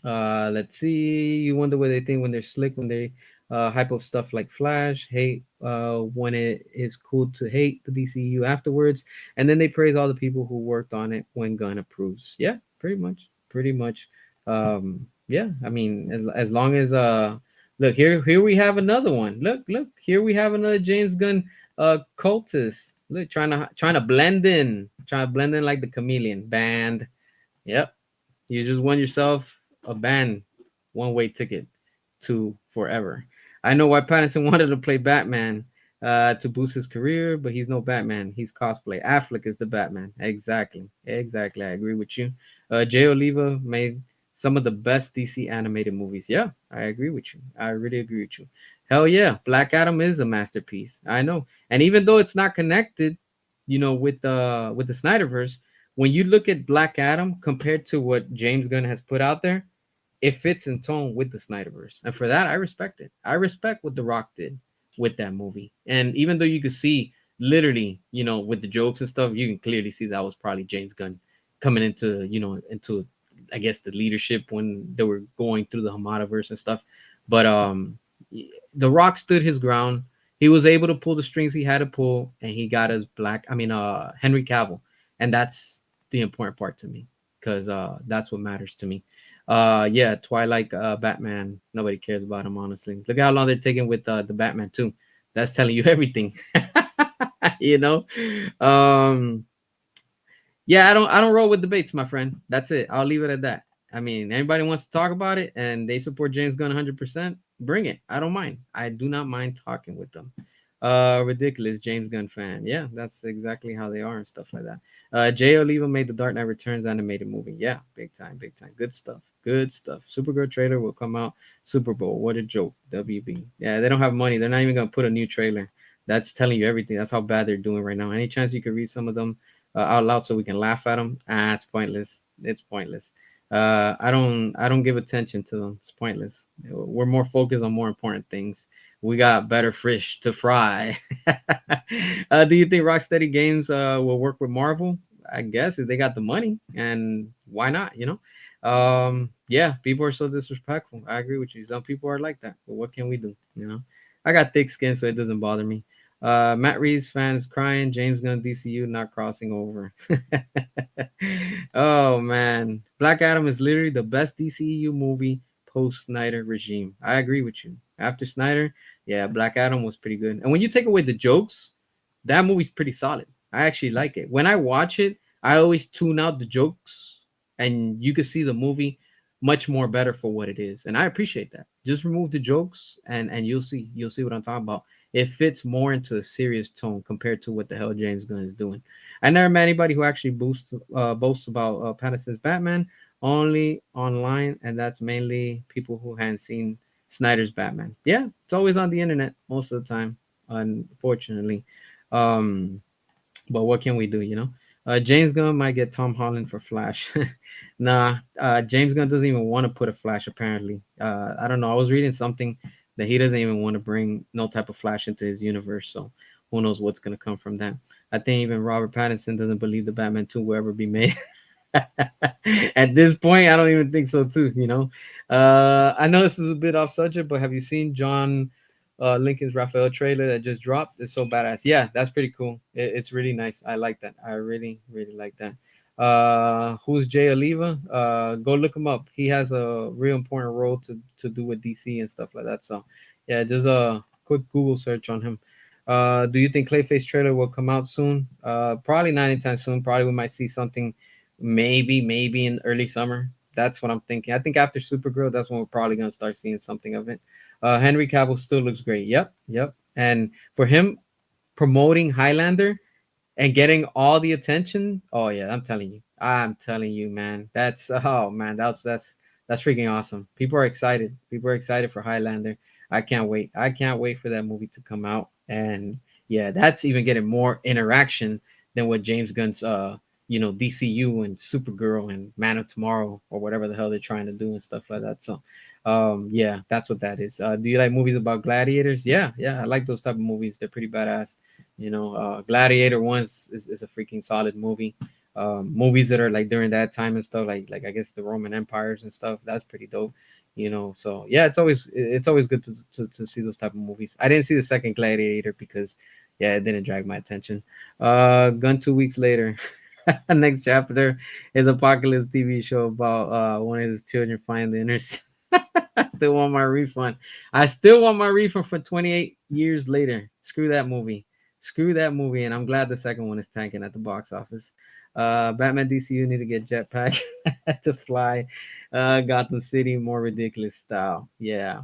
Let's see. You wonder what they think when they're slick, when they hype up stuff like Flash, hate when it is cool to hate the DCU afterwards, and then they praise all the people who worked on it when Gunn approves. Yeah, pretty much, pretty much. Yeah, I mean, as long as look here we have another one. Look, here we have another James Gunn cultist. Look, trying to blend in like the chameleon band. Yep, you just won yourself a ban one way ticket to forever. I know why Pattinson wanted to play Batman to boost his career, but he's no Batman. He's cosplay. Affleck is the Batman. Exactly. Exactly. I agree with you. Jay Oliva made some of the best DC animated movies. Yeah, I agree with you. I really agree with you. Hell yeah. Black Adam is a masterpiece. I know. And even though it's not connected, with the Snyderverse, when you look at Black Adam compared to what James Gunn has put out there, it fits in tone with the Snyderverse. And for that, I respect it. I respect what The Rock did with that movie. And even though you could see literally, with the jokes and stuff, you can clearly see that was probably James Gunn coming into I guess the leadership when they were going through the Hamadaverse and stuff. But The Rock stood his ground. He was able to pull the strings he had to pull, and he got his Henry Cavill. And that's the important part to me because that's what matters to me. Yeah, Twilight Batman. Nobody cares about him, honestly. Look at how long they're taking with the Batman too. That's telling you everything. you know. Um, yeah, I don't roll with debates, my friend. That's it. I'll leave it at that. I mean, anybody wants to talk about it and they support James Gunn 100%, bring it. I don't mind. I do not mind talking with them. Ridiculous James Gunn fan. Yeah, that's exactly how they are and stuff like that. Jay Oliva made the Dark Knight Returns animated movie. Yeah, big time, big time. Good stuff. Good stuff. Supergirl trailer will come out Super Bowl. What a joke. WB. Yeah, they don't have money. They're not even gonna put a new trailer. That's telling you everything. That's how bad they're doing right now. Any chance you could read some of them out loud so we can laugh at them? It's pointless. It's pointless. I don't give attention to them. It's pointless. We're more focused on more important things. We got better fish to fry. Do you think Rocksteady Games will work with Marvel? I guess if they got the money, and why not? Yeah, people are so disrespectful. I agree with you. Some people are like that, but what can we do? I got thick skin, so it doesn't bother me. Matt Reeves fans crying. James Gunn DCU not crossing over. Oh man, Black Adam is literally the best DCU movie post Snyder regime. I agree with you. After Snyder, yeah, Black Adam was pretty good. And when you take away the jokes, that movie's pretty solid. I actually like it. When I watch it, I always tune out the jokes, and you can see the movie much more better for what it is. And I appreciate that. Just remove the jokes, and you'll see what I'm talking about. It fits more into a serious tone compared to what the hell James Gunn is doing. I never met anybody who actually boasts about Pattinson's Batman, only online, and that's mainly people who hadn't seen Snyder's Batman. Yeah, it's always on the internet most of the time, unfortunately. Um, but what can we do? James Gunn might get Tom Holland for Flash. Nah, James Gunn doesn't even want to put a Flash. Apparently, I don't know. I was reading something that he doesn't even want to bring no type of Flash into his universe. So who knows what's gonna come from that? I think even Robert Pattinson doesn't believe the Batman 2 will ever be made. At this point, I don't even think so too. I know this is a bit off subject, but have you seen John Lincoln's Raphael trailer that just dropped? It's so badass. Yeah, that's pretty cool. It's really nice. I like that. I really, really like that. Who's Jay Oliva? Go look him up. He has a real important role to do with DC and stuff like that. So, yeah, just a quick Google search on him. Do you think Clayface trailer will come out soon? Probably not anytime soon. Probably we might see something, maybe in early summer. That's what I'm thinking. I think after Supergirl, that's when we're probably gonna start seeing something of it. Henry Cavill still looks great. Yep, yep. And for him promoting Highlander and getting all the attention. Oh yeah, I'm telling you, man. That's freaking awesome. People are excited. People are excited for Highlander. I can't wait. I can't wait for that movie to come out. And yeah, that's even getting more interaction than what James Gunn's DCU and Supergirl and Man of Tomorrow or whatever the hell they're trying to do and stuff like that. So yeah, that's what that is. Do you like movies about gladiators? Yeah, I like those type of movies. They're pretty badass. Gladiator One is a freaking solid movie. Movies that are like during that time and stuff, like I guess the Roman empires and stuff. That's pretty dope. So yeah, it's always good to see those type of movies. I didn't see the second Gladiator because yeah, it didn't drag my attention. Gun 2 weeks later. Next chapter is Apocalypse TV show about one of his children finding the inner. I still want my refund. I still want my refund for 28 years later. Screw that movie. Screw that movie. And I'm glad the second one is tanking at the box office. Batman DCU need to get jetpack to fly. Gotham City more ridiculous style. Yeah.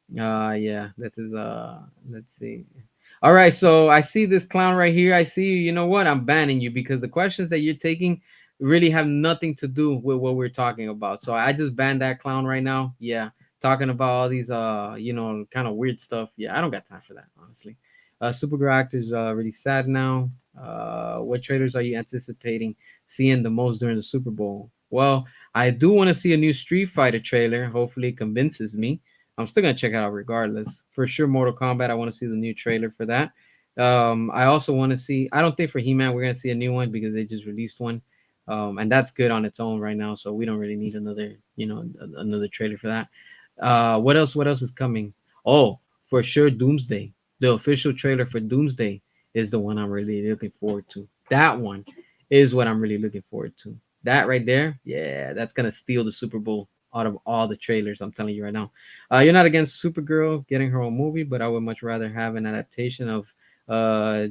This is let's see. All right, so I see this clown right here. I see you. You know what? I'm banning you because the questions that you're taking really have nothing to do with what we're talking about. So I just banned that clown right now. Yeah, talking about all these kind of weird stuff. Yeah, I don't got time for that, honestly. Supergirl actors really sad now. What trailers are you anticipating seeing the most during the Super Bowl? Well, I do want to see a new Street Fighter trailer. Hopefully, it convinces me. I'm still gonna check it out regardless. For sure, Mortal Kombat. I want to see the new trailer for that. I also want to see. I don't think for He-Man we're gonna see a new one because they just released one, and that's good on its own right now. So we don't really need another trailer for that. What else? What else is coming? Oh, for sure, Doomsday. The official trailer for Doomsday is the one I'm really looking forward to. That one is what I'm really looking forward to. That right there, yeah, that's gonna steal the Super Bowl out of all the trailers. I'm telling you right now. You're not against Supergirl getting her own movie, but I would much rather have an adaptation of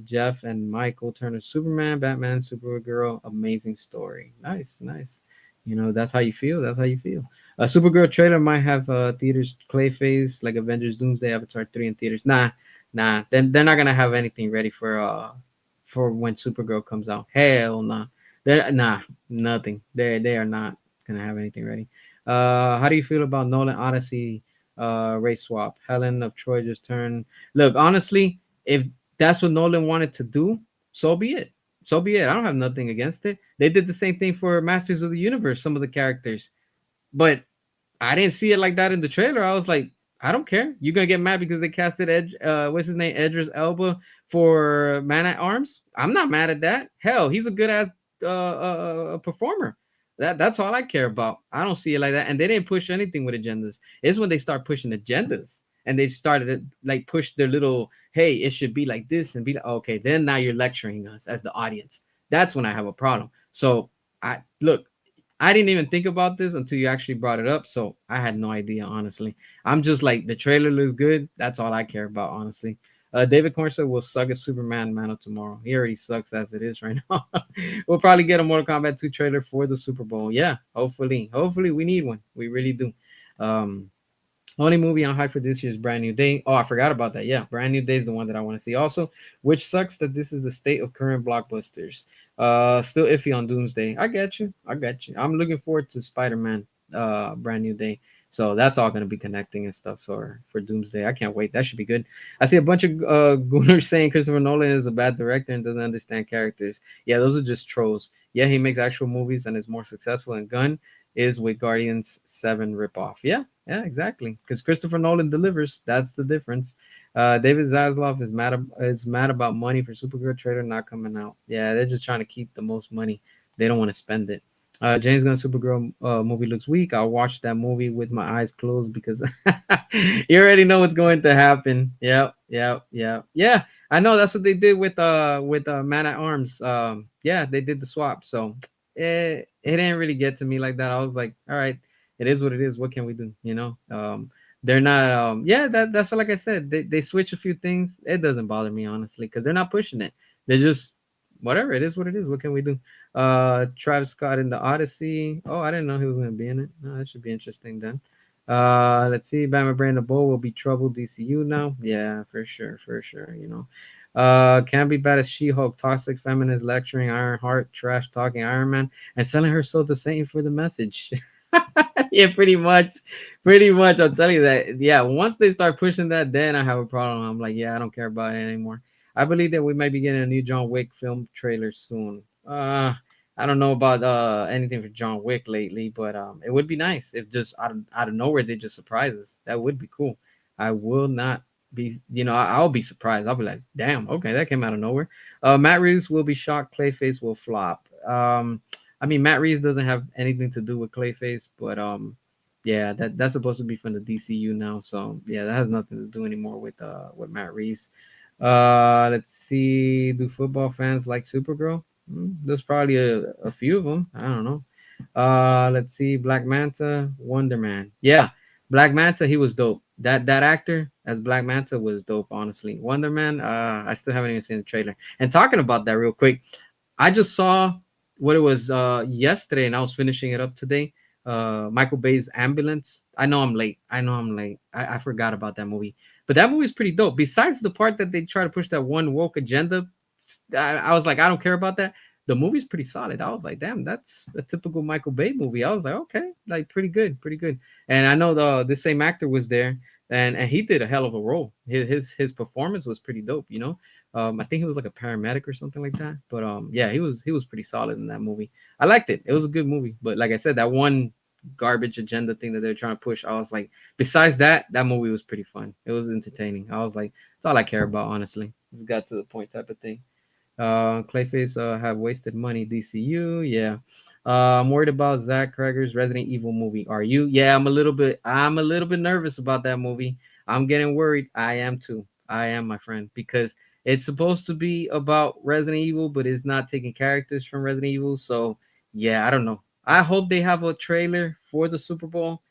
Jeff and Michael Turner Superman, Batman, Supergirl. Amazing story. Nice, nice. That's how you feel. That's how you feel. A Supergirl trailer might have theaters Clayface like Avengers Doomsday Avatar 3 in theaters. Nah, nah. Then they're not gonna have anything ready for when Supergirl comes out. Hell nah. They're nah, nothing. They are not gonna have anything ready. How do you feel about Nolan Odyssey race swap? Helen of Troy just turned. Look, honestly, if that's what Nolan wanted to do, so be it. So be it. I don't have nothing against it. They did the same thing for Masters of the Universe, some of the characters. But I didn't see it like that in the trailer. I was like, I don't care. You're gonna get mad because they casted what's his name, Edris Elba for Man at Arms. I'm not mad at that. Hell, he's a good ass performer. That's all I care about. I don't see it like that. And they didn't push anything with agendas. It's when they start pushing agendas and they started to like push their little, hey, it should be like this and be like, okay, then now you're lecturing us as the audience. That's when I have a problem. So I look, I didn't even think about this until you actually brought it up. So I had no idea, honestly. I'm just like, the trailer looks good. That's all I care about, honestly. David Cornson will suck at Superman Man of Tomorrow. He already sucks as it is right now. We'll probably get a Mortal Kombat 2 trailer for the Super Bowl. Yeah, hopefully. Hopefully, we need one. We really do. Um, Only movie on hype for this year is Brand New Day. Oh, I forgot about that. Yeah, Brand New Day is the one that I want to see. Also, which sucks that this is the state of current blockbusters. Still iffy on Doomsday. I get you. I get you. I'm looking forward to Spider-Man. Brand New Day. So that's all gonna be connecting and stuff for Doomsday. I can't wait. That should be good. I see a bunch of gooners saying Christopher Nolan is a bad director and doesn't understand characters. Yeah, those are just trolls. Yeah, he makes actual movies and is more successful in Gun is with Guardians 7 ripoff. Yeah, yeah, exactly. Because Christopher Nolan delivers. That's the difference. David Zaslav is mad about money for Supergirl trailer not coming out. Yeah, they're just trying to keep the most money. They don't want to spend it. James Gunn Supergirl movie looks weak. I'll watch that movie with my eyes closed because you already know what's going to happen. Yep, yep, yep, yeah. I know that's what they did with Man at Arms. Yeah, they did the swap. So it didn't really get to me like that. I was like, all right, it is what it is. What can we do? They're not. Yeah, that's what. Like I said, they switch a few things. It doesn't bother me honestly because they're not pushing it. They're just whatever. It is what it is. What can we do? Travis Scott in the Odyssey. Oh, I didn't know he was gonna be in it. No, that should be interesting then. Let's see. Batman Brand the Bull will be trouble DCU now. Yeah, for sure, for sure. Can't be bad as She-Hulk, toxic feminist lecturing Ironheart, trash talking Iron Man, and selling her soul to Satan for the message. Yeah, pretty much. I'm telling you that. Yeah, once they start pushing that, then I have a problem. I'm like, yeah, I don't care about it anymore. I believe that we might be getting a new John Wick film trailer soon. I don't know about anything for John Wick lately, but it would be nice if just out of nowhere they just surprise us. That would be cool. I will not be, I'll be surprised. I'll be like, damn, okay, that came out of nowhere. Matt Reeves will be shocked. Clayface will flop. I mean, Matt Reeves doesn't have anything to do with Clayface, but yeah, that's supposed to be from the DCU now. So yeah, that has nothing to do anymore with Matt Reeves. Let's see. Do football fans like Supergirl? There's probably a few of them. I don't know. Let's see. Black Manta, Wonder Man. Yeah, Black Manta. He was dope. That actor as Black Manta was dope. Honestly, Wonder Man. I still haven't even seen the trailer. And talking about that real quick, I just saw what it was yesterday, and I was finishing it up today. Michael Bay's Ambulance. I know I'm late. I know I'm late. I forgot about that movie, but that movie is pretty dope. Besides the part that they try to push that one woke agenda, I was like, I don't care about that. The movie's pretty solid. I was like, damn, that's a typical Michael Bay movie. I was like, okay, like pretty good, pretty good. And I know the same actor was there, and he did a hell of a role. His performance was pretty dope. I think he was like a paramedic or something like that. But yeah, he was pretty solid in that movie. I liked it. It was a good movie. But like I said, that one garbage agenda thing that they're trying to push, I was like, besides that movie was pretty fun. It was entertaining. I was like, it's all I care about, honestly. It got to the point type of thing. Clayface have wasted money. DCU, yeah. I'm worried about Zach Cregger's Resident Evil movie. Are you? Yeah, I'm a little bit. I'm a little bit nervous about that movie. I'm getting worried. I am too. I am, my friend, because it's supposed to be about Resident Evil, but it's not taking characters from Resident Evil. So Yeah, I don't know. I hope they have a trailer for the Super Bowl.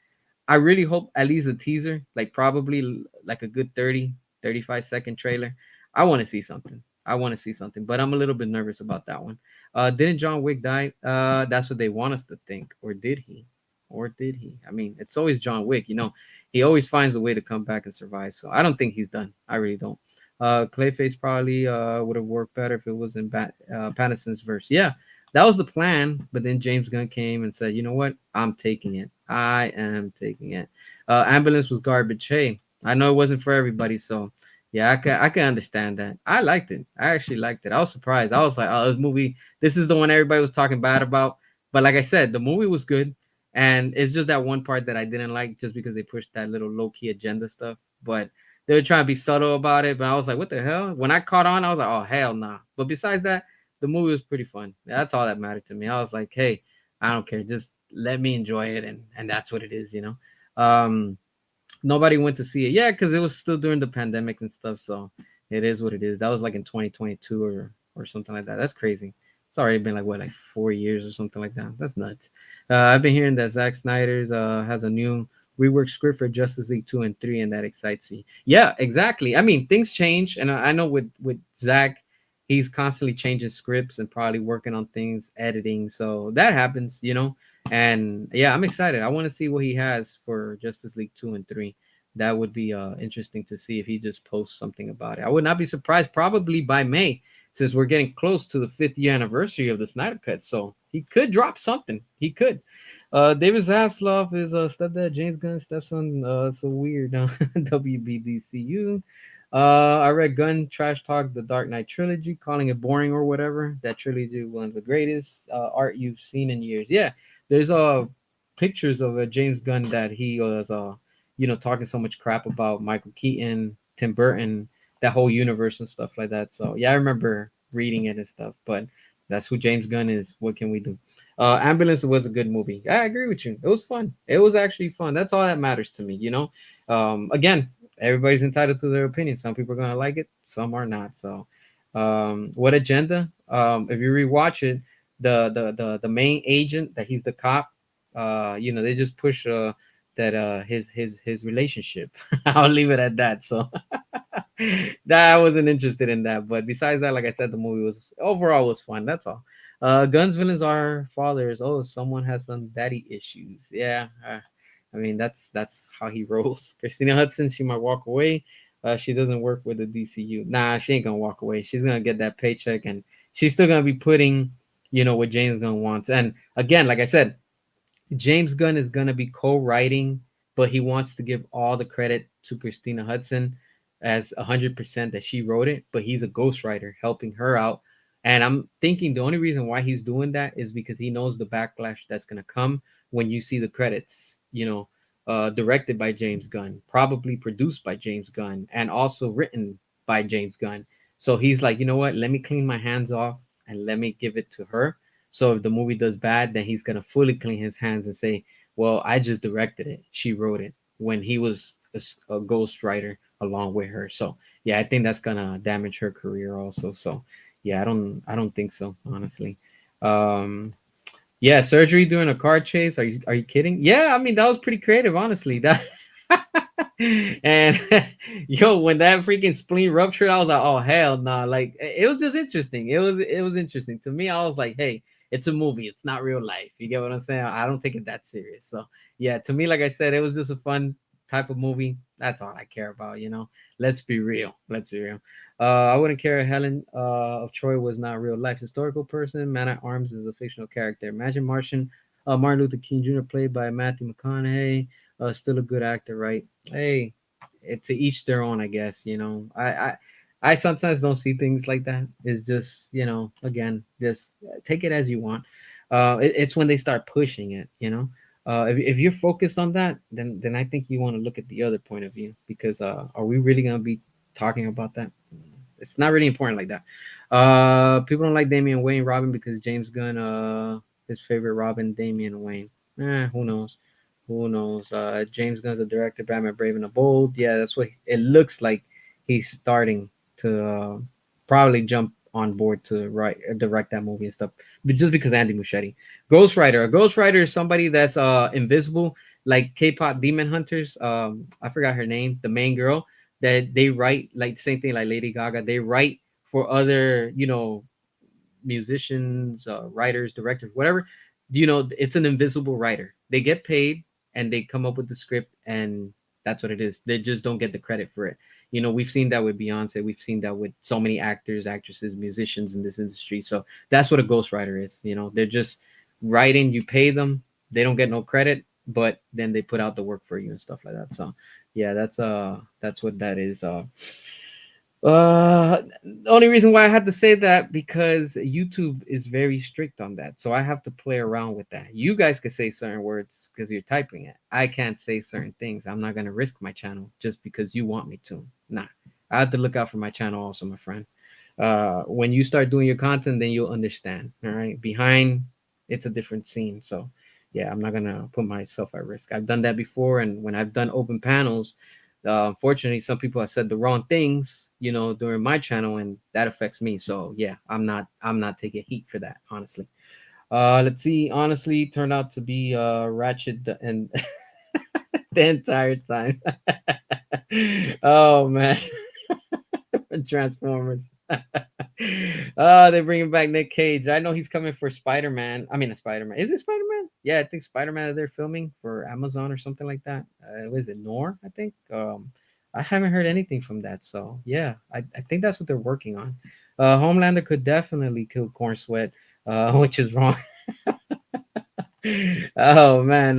I really hope at least a teaser, like probably like a good 30, 35-second trailer. I want to see something. I want to see something, but I'm a little bit nervous about that one. Didn't John Wick die? That's what they want us to think. Or did he? Or did he? I mean, it's always John Wick, you know. He always finds a way to come back and survive. So I don't think he's done. I really don't. Clayface probably would have worked better if it was in Pattinson's verse. Yeah, that was the plan, but then James Gunn came and said, "You know what? I'm taking it. I am taking it." Ambulance was garbage. Hey, I know it wasn't for everybody, so yeah, I can understand that. I liked it. I actually liked it. I was surprised. I was like, "Oh, this movie. This is the one everybody was talking bad about." But like I said, the movie was good, and it's just that one part that I didn't like, just because they pushed that little low key agenda stuff. But they were trying to be subtle about it. But I was like, "What the hell?" When I caught on, I was like, "Oh hell nah." But besides that, the movie was pretty fun. That's all that mattered to me. I was like, hey, I don't care. Just let me enjoy it, and that's what it is, you know. Um, Nobody went to see it. Yeah, because it was still during the pandemic and stuff. So it is what it is. That was like in 2022 or something like that. That's crazy. It's already been like 4 years or something like that. That's nuts. I've been hearing that Zack Snyder's has a new rework script for Justice League 2 and 3, and that excites me. Yeah, exactly. I mean, things change, and I know with Zack, he's constantly changing scripts and probably working on things, editing. So that happens, you know. And yeah, I'm excited. I want to see what he has for Justice League 2 and 3. That would be interesting to see if he just posts something about it. I would not be surprised, probably by May, since we're getting close to the 5th year anniversary of the Snyder Cut. So he could drop something. He could. David Zaslav is stepdad, James Gunn's stepson. So weird. WBDCU. I read Gunn trash talk the Dark Knight trilogy, calling it boring or whatever. That trilogy was one of the greatest art you've seen in years. Yeah, there's pictures of James Gunn that he was talking so much crap about Michael Keaton, Tim Burton, that whole universe and stuff like that. So yeah, I remember reading it and stuff. But that's who James Gunn is. What can we do? Ambulance was a good movie. I agree with you. It was fun. It was actually fun. That's all that matters to me. You know. Again, everybody's entitled to their opinion. Some people are gonna like it, some are not. So, what agenda? If you rewatch it, the main agent that he's the cop, they just push that his relationship. I'll leave it at that. So that I wasn't interested in that. But besides that, like I said, the movie was overall was fun. That's all. Guns villains are fathers. Oh, someone has some daddy issues. Yeah, I mean that's how he rolls. Christina Hudson, she might walk away. She doesn't work with the DCU. Nah, she ain't gonna walk away. She's gonna get that paycheck, and she's still gonna be putting, what James Gunn wants. And again, like I said, James Gunn is gonna be co-writing, but he wants to give all the credit to Christina Hudson as 100% that she wrote it, but he's a ghostwriter helping her out. And I'm thinking the only reason why he's doing that is because he knows the backlash that's gonna come when you see the credits. Directed by James Gunn, probably produced by James Gunn, and also written by James Gunn. So he's like, you know what? Let me clean my hands off and let me give it to her. So if the movie does bad, then he's gonna fully clean his hands and say, "Well, I just directed it. She wrote it." When he was a ghost writer along with her. So yeah, I think that's gonna damage her career also. So yeah, I don't think so, honestly. Um, yeah, surgery during a car chase. Are you kidding? Yeah, I mean that was pretty creative, honestly. That and yo, when that freaking spleen ruptured, I was like, oh hell no. Nah. Like it was just interesting. It was interesting. To me, I was like, hey, it's a movie. It's not real life. You get what I'm saying? I don't take it that serious. So yeah, to me, like I said, it was just a fun type of movie. That's all I care about. Let's be real. Let's be real. I wouldn't care if Helen of Troy was not real life historical person. Man at Arms is a fictional character. Imagine Martin Luther King Jr. played by Matthew McConaughey. Still a good actor, right? Hey, to each their own, I guess. I sometimes don't see things like that. It's just again, just take it as you want. It's when they start pushing it. If you're focused on that, then I think you want to look at the other point of view because are we really gonna be talking about that? It's not really important like that. People don't like Damian Wayne Robin because James Gunn his favorite Robin Damian Wayne. Who knows? Who knows? James Gunn's the director, Batman Brave and the Bold. Yeah, that's what it looks like. He's starting to probably jump on board to write direct that movie and stuff, but just because Andy Muschietti. Ghost Rider. A Ghost Rider is somebody that's invisible, like K-pop Demon Hunters. I forgot her name, the main girl that they write like the same thing like Lady Gaga. They write for other, musicians, writers, directors, whatever. It's an invisible writer. They get paid and they come up with the script, and that's what it is. They just don't get the credit for it. We've seen that with Beyonce. We've seen that with so many actors, actresses, musicians in this industry. So that's what a ghostwriter is. They're just writing. You pay them. They don't get no credit, but then they put out the work for you and stuff like that. So yeah, that's what that is. The only reason why I had to say that because YouTube is very strict on that, so I have to play around with that. You guys can say certain words because you're typing it. I can't say certain things. I'm not gonna risk my channel just because you want me to. Nah, I have to look out for my channel also, my friend. When you start doing your content, then you'll understand. All right, behind it's a different scene. So yeah, I'm not gonna put myself at risk. I've done that before, and when I've done open panels, unfortunately, some people have said the wrong things, during my channel, and that affects me. So yeah, I'm not taking heat for that, honestly. Let's see. Honestly, turned out to be Ratchet and the entire time. Oh man, Transformers. They're bringing back Nick Cage. I know he's coming for Spider Man. I mean, a Spider Man. Is it Spider Man? Yeah, I think Spider Man. They're filming for Amazon or something like that. Was it Nor? I think. I haven't heard anything from that. So yeah, I think that's what they're working on. Homelander could definitely kill Corn Sweat, which is wrong. Oh man,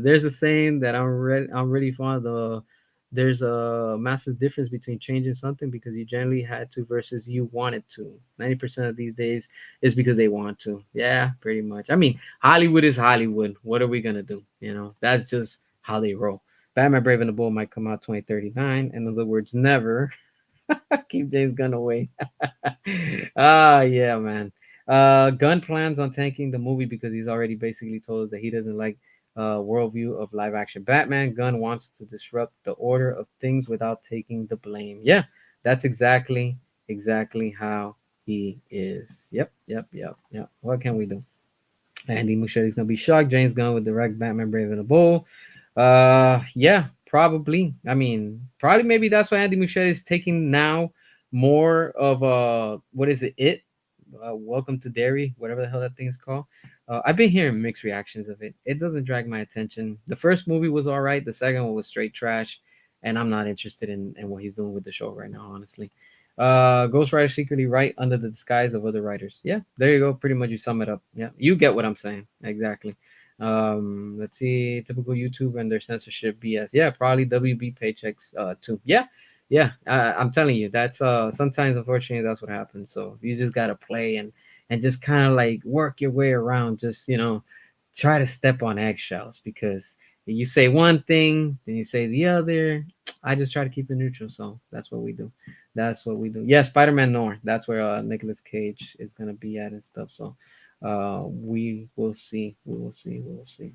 there's a saying that I'm really fond of. There's a massive difference between changing something because you generally had to versus you wanted to. 90% of these days is because they want to. Yeah, pretty much. I mean, Hollywood is Hollywood. What are we gonna do? That's just how they roll. Batman Brave and the Bold might come out 2039. In other words, never. Keep James Gunn away. Yeah, man. Gunn plans on tanking the movie because he's already basically told us that he doesn't like worldview of live action Batman. Gunn wants to disrupt the order of things without taking the blame. Yeah, that's exactly how he is. Yep, yep, yep, yep. What can we do? Andy Muschietti's gonna be shocked. James Gunn would direct Batman Brave and the Bold. Yeah, probably. I mean, probably maybe that's why Andy Muschietti is taking now more of what is it? Welcome to Derry, whatever the hell that thing's called. I've been hearing mixed reactions of it. It doesn't drag my attention. The first movie was all right. The second one was straight trash, and I'm not interested in what he's doing with the show right now, honestly. Ghost Rider secretly right under the disguise of other writers. Yeah, there you go. Pretty much you sum it up. Yeah, you get what I'm saying. Exactly. Let's see, typical YouTube and their censorship BS. Yeah, probably WB paychecks too. Yeah, yeah. I'm telling you, that's sometimes unfortunately that's what happens. So you just gotta play and just kind of like work your way around. Just try to step on eggshells because you say one thing, then you say the other. I just try to keep it neutral. So that's what we do. That's what we do. Yeah, Spider-Man Noir. That's where Nicolas Cage is gonna be at and stuff. So we will see. We will see. We will see.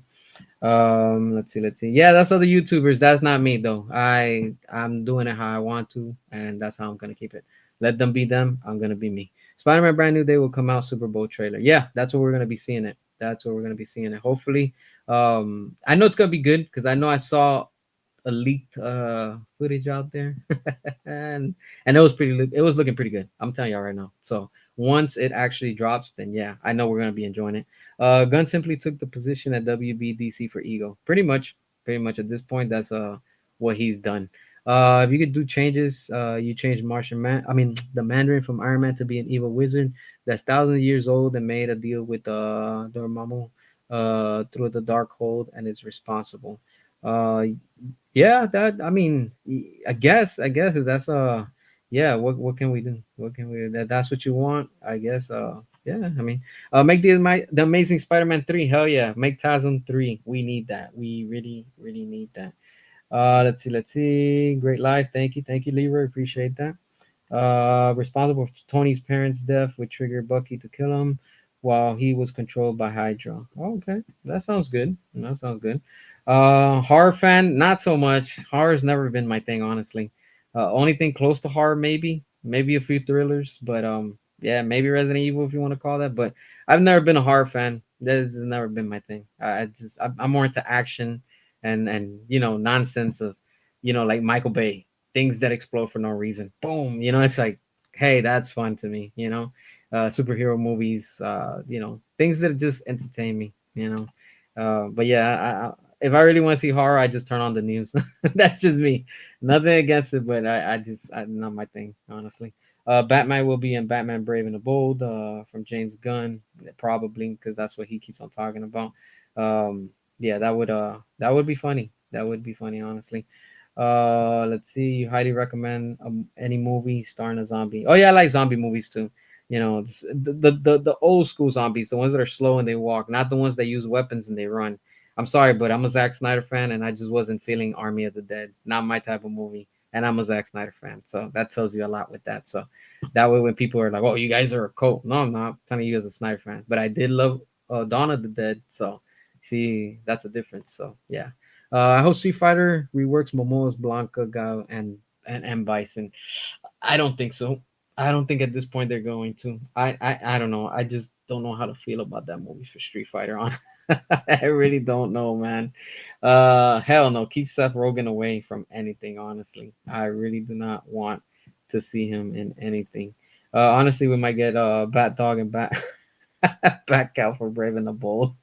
Let's see. Let's see. Yeah, that's other YouTubers. That's not me though. I'm doing it how I want to, and that's how I'm gonna keep it. Let them be them. I'm gonna be me. Spider-Man Brand New Day will come out Super Bowl trailer. Yeah, that's what we're gonna be seeing it. That's what we're gonna be seeing it. Hopefully, I know it's gonna be good because I know I saw a leaked footage out there, and it was looking pretty good. I'm telling y'all right now. So once it actually drops, then yeah, I know we're gonna be enjoying it. Gunn simply took the position at WBDC for ego. Pretty much at this point, that's what he's done. If you could do changes, you change Martian Man. I mean, the Mandarin from Iron Man to be an evil wizard that's thousands of years old and made a deal with Dormammu through the Darkhold and is responsible. Uh, yeah, that I mean, I guess if that's yeah, what can we do? What can we that's what you want, I guess. Yeah, I mean, make the Amazing Spider-Man 3. Hell yeah, make TASM 3. We need that. We really need that. Let's see. Great life. Thank you, Leroy. Appreciate that. Responsible for Tony's parents' death, which triggered Bucky to kill him while he was controlled by Hydra. Oh, okay, that sounds good. That sounds good. Horror fan, not so much. Horror's never been my thing, honestly. Only thing close to horror, maybe a few thrillers, but Yeah, maybe Resident Evil if you want to call that. But I've never been a horror fan. This has never been my thing. I'm more into action and nonsense of like Michael Bay, things that explode for no reason. Boom. It's like, hey, that's fun to me. Superhero movies. Things that just entertain me. But yeah, if I really want to see horror, I just turn on the news. That's just me. Nothing against it, but not my thing, honestly. Batman will be in Batman Brave and the Bold from James Gunn, probably because that's what he keeps on talking about. Yeah, that would be funny. That would be funny, honestly. Let's see. You highly recommend any movie starring a zombie? Oh yeah, I like zombie movies too. The old school zombies, the ones that are slow and they walk, not the ones that use weapons and they run. I'm sorry, but I'm a Zack Snyder fan, and I just wasn't feeling Army of the Dead. Not my type of movie, and I'm a Zack Snyder fan, so that tells you a lot with that. So that way, when people are like, "Oh, you guys are a cult," no, I'm not. I'm telling you as a Snyder fan, but I did love Dawn of the Dead. So see, that's a difference. So yeah, I hope Street Fighter reworks Momoa's Blanca, Gao, and M Bison. I don't think so. I don't think at this point they're going to. I don't know. I just don't know how to feel about that movie for Street Fighter on. I really don't know, man. Hell no. Keep Seth Rogen away from anything, honestly. I really do not want to see him in anything. Honestly, we might get Bat Dog and Bat Cow for Brave and the Bold.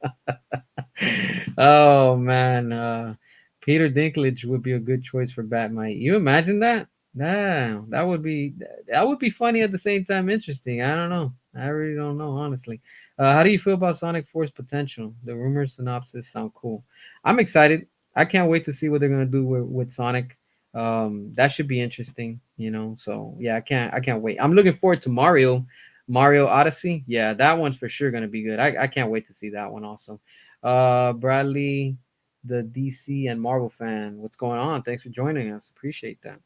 Oh man, Peter Dinklage would be a good choice for Batman. You imagine that? Nah, that would be funny at the same time interesting. I don't know. I really don't know, honestly. How do you feel about Sonic Force potential? The rumors synopsis sound cool. I'm excited. I can't wait to see what they're gonna do with Sonic. That should be interesting. So yeah, I can't wait. I'm looking forward to Mario Odyssey. Yeah, that one's for sure gonna be good. I can't wait to see that one also. Bradley, the DC and Marvel fan. What's going on? Thanks for joining us. Appreciate that.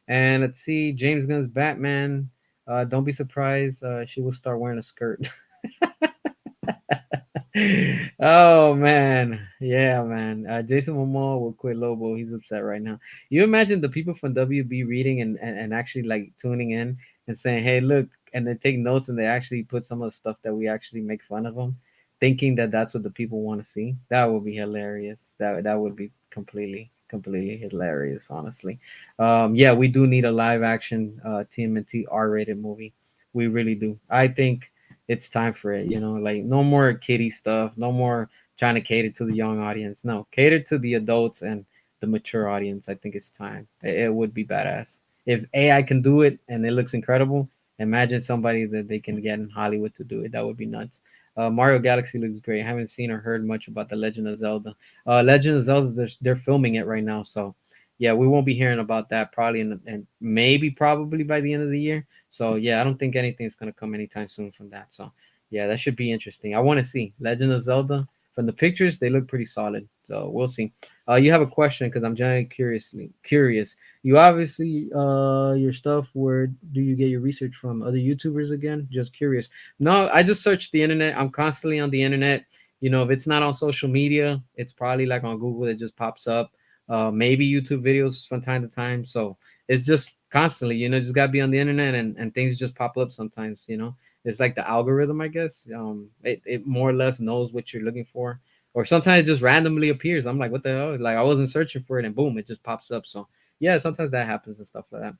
And let's see, James Gunn's Batman. Don't be surprised. She will start wearing a skirt. Oh man, yeah, man. Jason Momoa will quit Lobo. He's upset right now. You imagine the people from WB reading and actually like tuning in and saying, "Hey, look," and they take notes and they actually put some of the stuff that we actually make fun of them, thinking that that's what the people want to see. That would be hilarious. That would be completely hilarious. Honestly, yeah, we do need a live action TMNT R-rated movie. We really do. I think it's time for it. Like no more kiddie stuff, no more trying to cater to the young audience. No, cater to the adults and the mature audience. I think it's time. It would be badass if AI can do it and it looks incredible. Imagine somebody that they can get in Hollywood to do it. That would be nuts. Mario Galaxy looks great. I haven't seen or heard much about the Legend of Zelda. Legend of Zelda, they're filming it right now, so yeah, we won't be hearing about that probably and maybe probably by the end of the year. So yeah, I don't think anything's gonna come anytime soon from that. So yeah, that should be interesting. I want to see Legend of Zelda from the pictures. They look pretty solid. So we'll see. You have a question because I'm genuinely curious. You obviously your stuff. Where do you get your research from? Other YouTubers again? Just curious. No, I just search the internet. I'm constantly on the internet. If it's not on social media, it's probably like on Google. It just pops up. Maybe YouTube videos from time to time. So it's just constantly, just gotta be on the internet and things just pop up sometimes. It's like the algorithm, I guess. It more or less knows what you're looking for, or sometimes it just randomly appears. I'm like, what the hell? Like I wasn't searching for it, and boom, it just pops up. So yeah, sometimes that happens and stuff like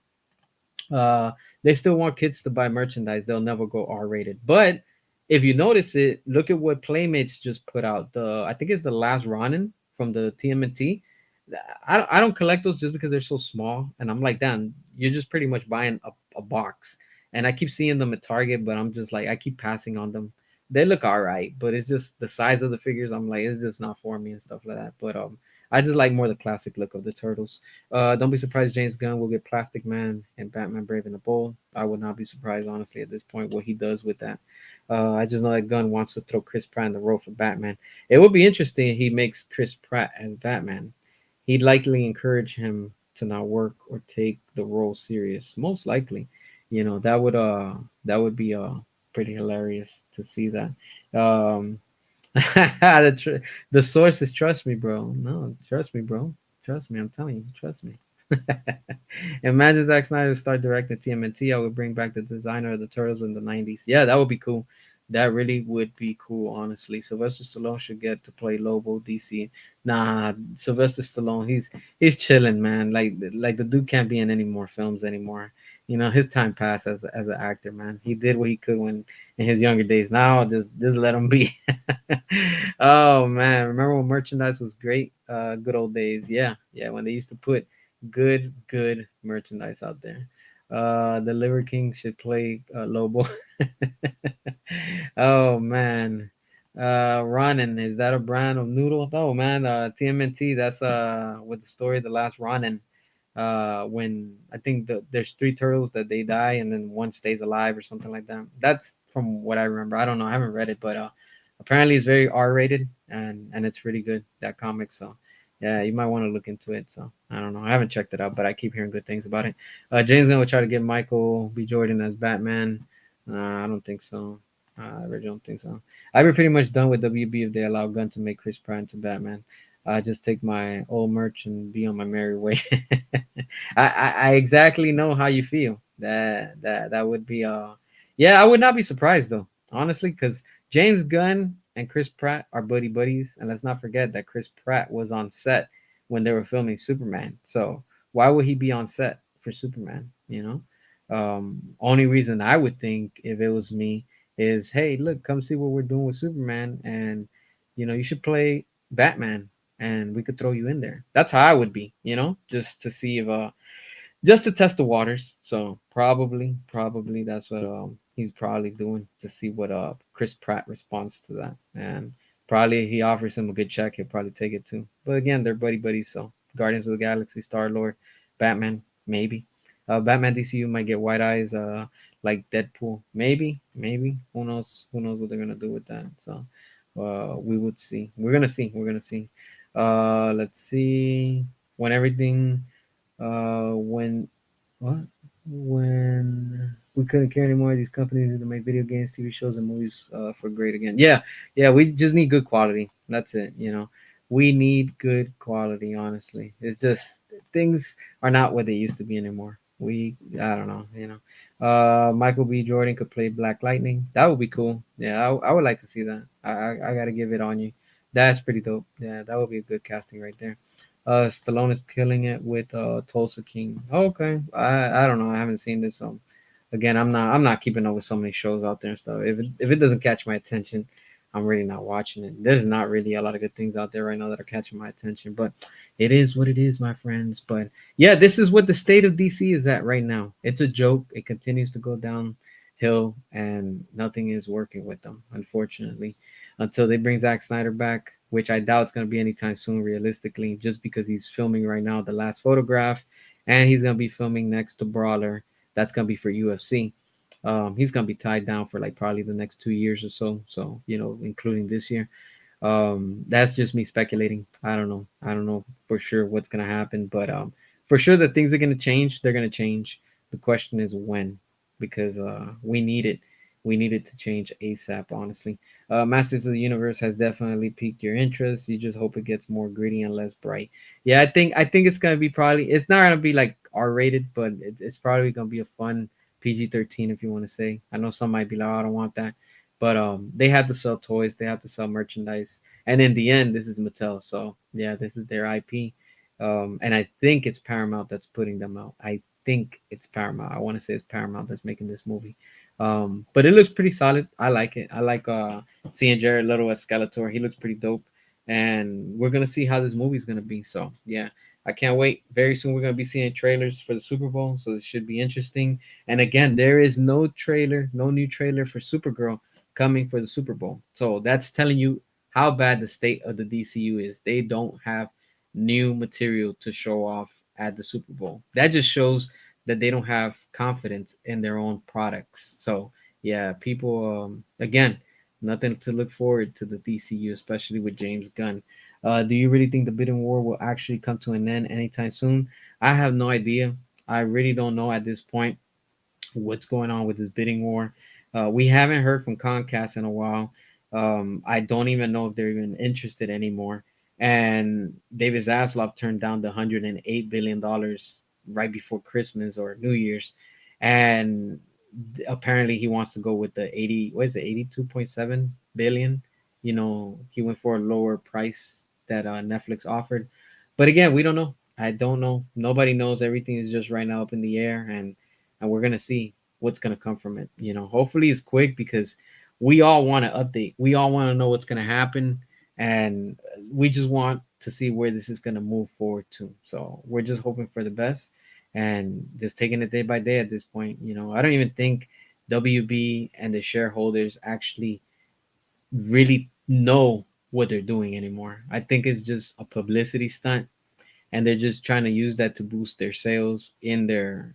that. They still want kids to buy merchandise. They'll never go R rated. But if you notice it, look at what Playmates just put out. I think it's the last Ronin from the TMNT. I don't collect those just because they're so small, and I'm like, damn, you're just pretty much buying a box. And I keep seeing them at Target, but I'm just like, I keep passing on them. They look all right, but it's just the size of the figures. I'm like, it's just not for me and stuff like that. But I just like more the classic look of the turtles. Don't be surprised James Gunn will get Plastic Man and Batman Brave and the Bold. I would not be surprised, honestly, at this point, what he does with that. I just know that Gunn wants to throw Chris Pratt in the role for Batman. It would be interesting if he makes Chris Pratt as Batman. He'd likely encourage him to not work or take the role serious. Most likely, that would be pretty hilarious to see that. Um, the sources trust me, bro. No, trust me, bro. Trust me. I'm telling you, trust me. Imagine Zack Snyder start directing TMNT. I would bring back the designer of the Turtles in the '90s. Yeah, that would be cool. That really would be cool, honestly. Sylvester Stallone should get to play Lobo DC. Nah, Sylvester Stallone, he's chilling, man. Like the dude can't be in any more films anymore. You know, his time passed as an actor, man. He did what he could when in his younger days. Now just let him be. Oh man, remember when merchandise was great? Good old days. Yeah, yeah, when they used to put good merchandise out there. The Liver King should play Lobo. Oh man. Ronin, is that a brand of noodle? Oh man, TMNT, that's with the story of the last Ronin. When I think there's three turtles that they die and then one stays alive or something like that. That's from what I remember. I don't know. I haven't read it, but apparently it's very R rated and it's really good, that comic. So yeah, you might want to look into it. So I don't know. I haven't checked it out, but I keep hearing good things about it. James Gunn will try to get Michael B. Jordan as Batman. I don't think so. I really don't think so. I'd be pretty much done with WB if they allow Gunn to make Chris Pratt into Batman. I just take my old merch and be on my merry way. I exactly know how you feel. That would be yeah, I would not be surprised though, honestly, because James Gunn and Chris Pratt are buddies, and let's not forget that Chris Pratt was on set when they were filming Superman. So why would he be on set for Superman? You know, only reason I would think if it was me is, hey, look, come see what we're doing with Superman, and you should play Batman, and we could throw you in there. That's how I would be, just to see if just to test the waters. So probably that's what he's probably doing to see what Chris Pratt responds to that, and probably he offers him a good check, he'll probably take it too. But again, they're buddies, so Guardians of the Galaxy, Star Lord, Batman, maybe. Batman DCU might get white eyes, like Deadpool, maybe. Who knows what they're gonna do with that? So we would see. We're gonna see. Let's see when everything when what? When we couldn't care anymore, these companies need to make video games, TV shows, and movies for great again. Yeah, yeah, we just need good quality. That's it. We need good quality, honestly. It's just things are not what they used to be anymore. I don't know. Michael B. Jordan could play Black Lightning. That would be cool. Yeah, I would like to see that. I got to give it on you. That's pretty dope. Yeah, that would be a good casting right there. Stallone is killing it with Tulsa King. Oh, okay, I don't know. I haven't seen this. Again, I'm not keeping up with so many shows out there and stuff. If it doesn't catch my attention, I'm really not watching it. There's not really a lot of good things out there right now that are catching my attention, but it is what it is, my friends. But yeah, this is what the state of DC is at right now. It's a joke. It continues to go downhill, and nothing is working with them, unfortunately, until they bring Zack Snyder back, which I doubt it's going to be anytime soon, realistically, just because he's filming right now The Last Photograph, and he's going to be filming next to Brawler. That's going to be for UFC. He's going to be tied down for like probably the next 2 years or so. So, including this year. That's just me speculating. I don't know for sure what's gonna happen, but for sure that things are gonna change. They're gonna change. The question is when, because we need it. We need it to change ASAP. Honestly, Masters of the Universe has definitely piqued your interest. You just hope it gets more gritty and less bright. Yeah, I think it's gonna be probably. It's not gonna be like R rated, but it's probably gonna be a fun PG-13 if you want to say. I know some might be like, oh, I don't want that, but they have to sell toys, they have to sell merchandise, and in the end, this is Mattel, so yeah, this is their IP, and I think it's Paramount that's putting them out. I think it's Paramount. I want to say it's Paramount that's making this movie, but it looks pretty solid. I like it. I like seeing Jared Leto as Skeletor. He looks pretty dope, and we're gonna see how this movie's gonna be. So yeah. I can't wait. Very soon we're gonna be seeing trailers for the Super Bowl, so it should be interesting. And again, there is no trailer, no new trailer for Supergirl coming for the Super Bowl. So that's telling you how bad the state of the DCU is. They don't have new material to show off at the Super Bowl. That just shows that they don't have confidence in their own products. So yeah, people again, nothing to look forward to the DCU, especially with James Gunn. Do you really think the bidding war will actually come to an end anytime soon? I have no idea. I really don't know at this point what's going on with this bidding war. We haven't heard from Comcast in a while. I don't even know if they're even interested anymore. and David Zaslav turned down the $108 billion right before Christmas or New Year's, and apparently he wants to go with the 80, what is it, 82.7 billion. He went for a lower price that Netflix offered, but again, we don't know. I don't know. Nobody knows. Everything is just right now up in the air, and we're gonna see what's gonna come from it. Hopefully it's quick because we all want to update. We all want to know what's gonna happen, and we just want to see where this is gonna move forward to. So we're just hoping for the best and just taking it day by day at this point. I don't even think WB and the shareholders actually really know what they're doing anymore. I think it's just a publicity stunt, and they're just trying to use that to boost their sales in their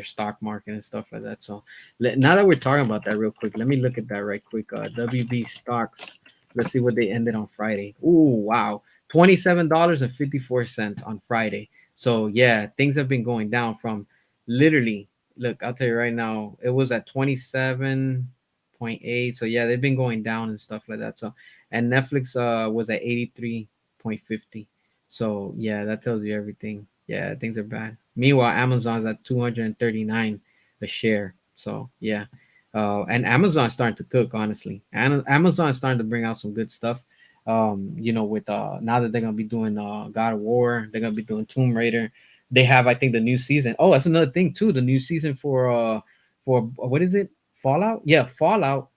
stock market and stuff like that. So now that we're talking about that real quick, let me look at that right quick. WB stocks, let's see what they ended on Friday. Ooh, wow, $27.54 on Friday. So yeah, things have been going down from literally, look, I'll tell you right now, it was at 27.8. So yeah, they've been going down and stuff like that. So, and Netflix was at 83.50. So yeah, that tells you everything. Yeah, things are bad. Meanwhile, Amazon's at 239 a share. So yeah, and Amazon's starting to cook. Honestly, and Amazon is starting to bring out some good stuff. With now that they're gonna be doing God of War, they're gonna be doing Tomb Raider. They have, I think, the new season. Oh, that's another thing too. The new season for what is it? Fallout. Yeah, Fallout.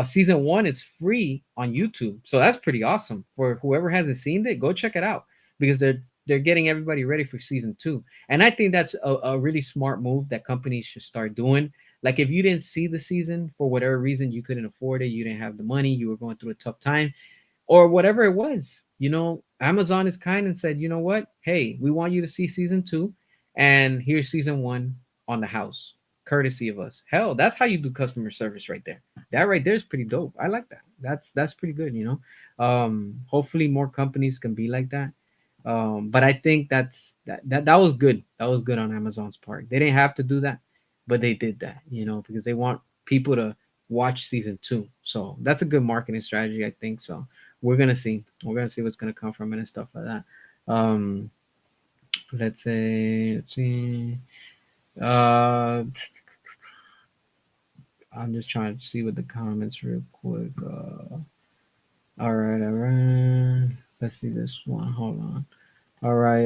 Season 1 is free on YouTube, so that's pretty awesome. For whoever hasn't seen it, go check it out because they're getting everybody ready for season 2. And I think that's a really smart move that companies should start doing. Like if you didn't see the season for whatever reason, you couldn't afford it, you didn't have the money, you were going through a tough time, or whatever it was. Amazon is kind and said, you know what? Hey, we want you to see season 2, and here's season 1 on the house, courtesy of us. Hell, that's how you do customer service right there. That right there is pretty dope. I like that. That's pretty good. Hopefully more companies can be like that. But I think that was good. That was good on Amazon's part. They didn't have to do that, but they did that, because they want people to watch season 2. So that's a good marketing strategy, I think. So we're gonna see. We're gonna see what's gonna come from it and stuff like that. Um, let's see. Uh, I'm just trying to see what the comments real quick. All right. Let's see this one. Hold on. All right.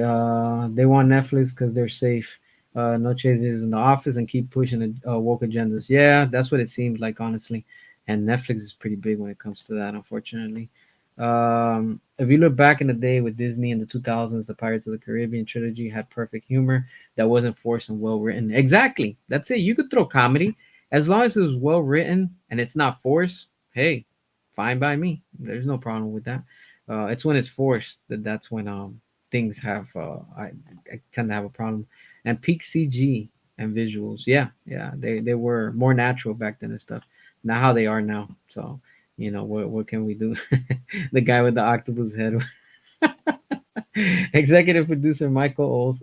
They want Netflix because they're safe. No changes in the office and keep pushing the woke agendas. Yeah, that's what it seems like, honestly. And Netflix is pretty big when it comes to that, unfortunately. If you look back in the day with Disney in the 2000s, the Pirates of the Caribbean trilogy had perfect humor that wasn't forced and well written. Exactly. That's it. You could throw comedy as long as it was well written and it's not forced. Hey, fine by me. There's no problem with that. It's when it's forced that's when things have I tend to have a problem. And peak CG and visuals, yeah, they were more natural back then and stuff. Not how they are now. So what can we do? The guy with the octopus head. Executive producer Michael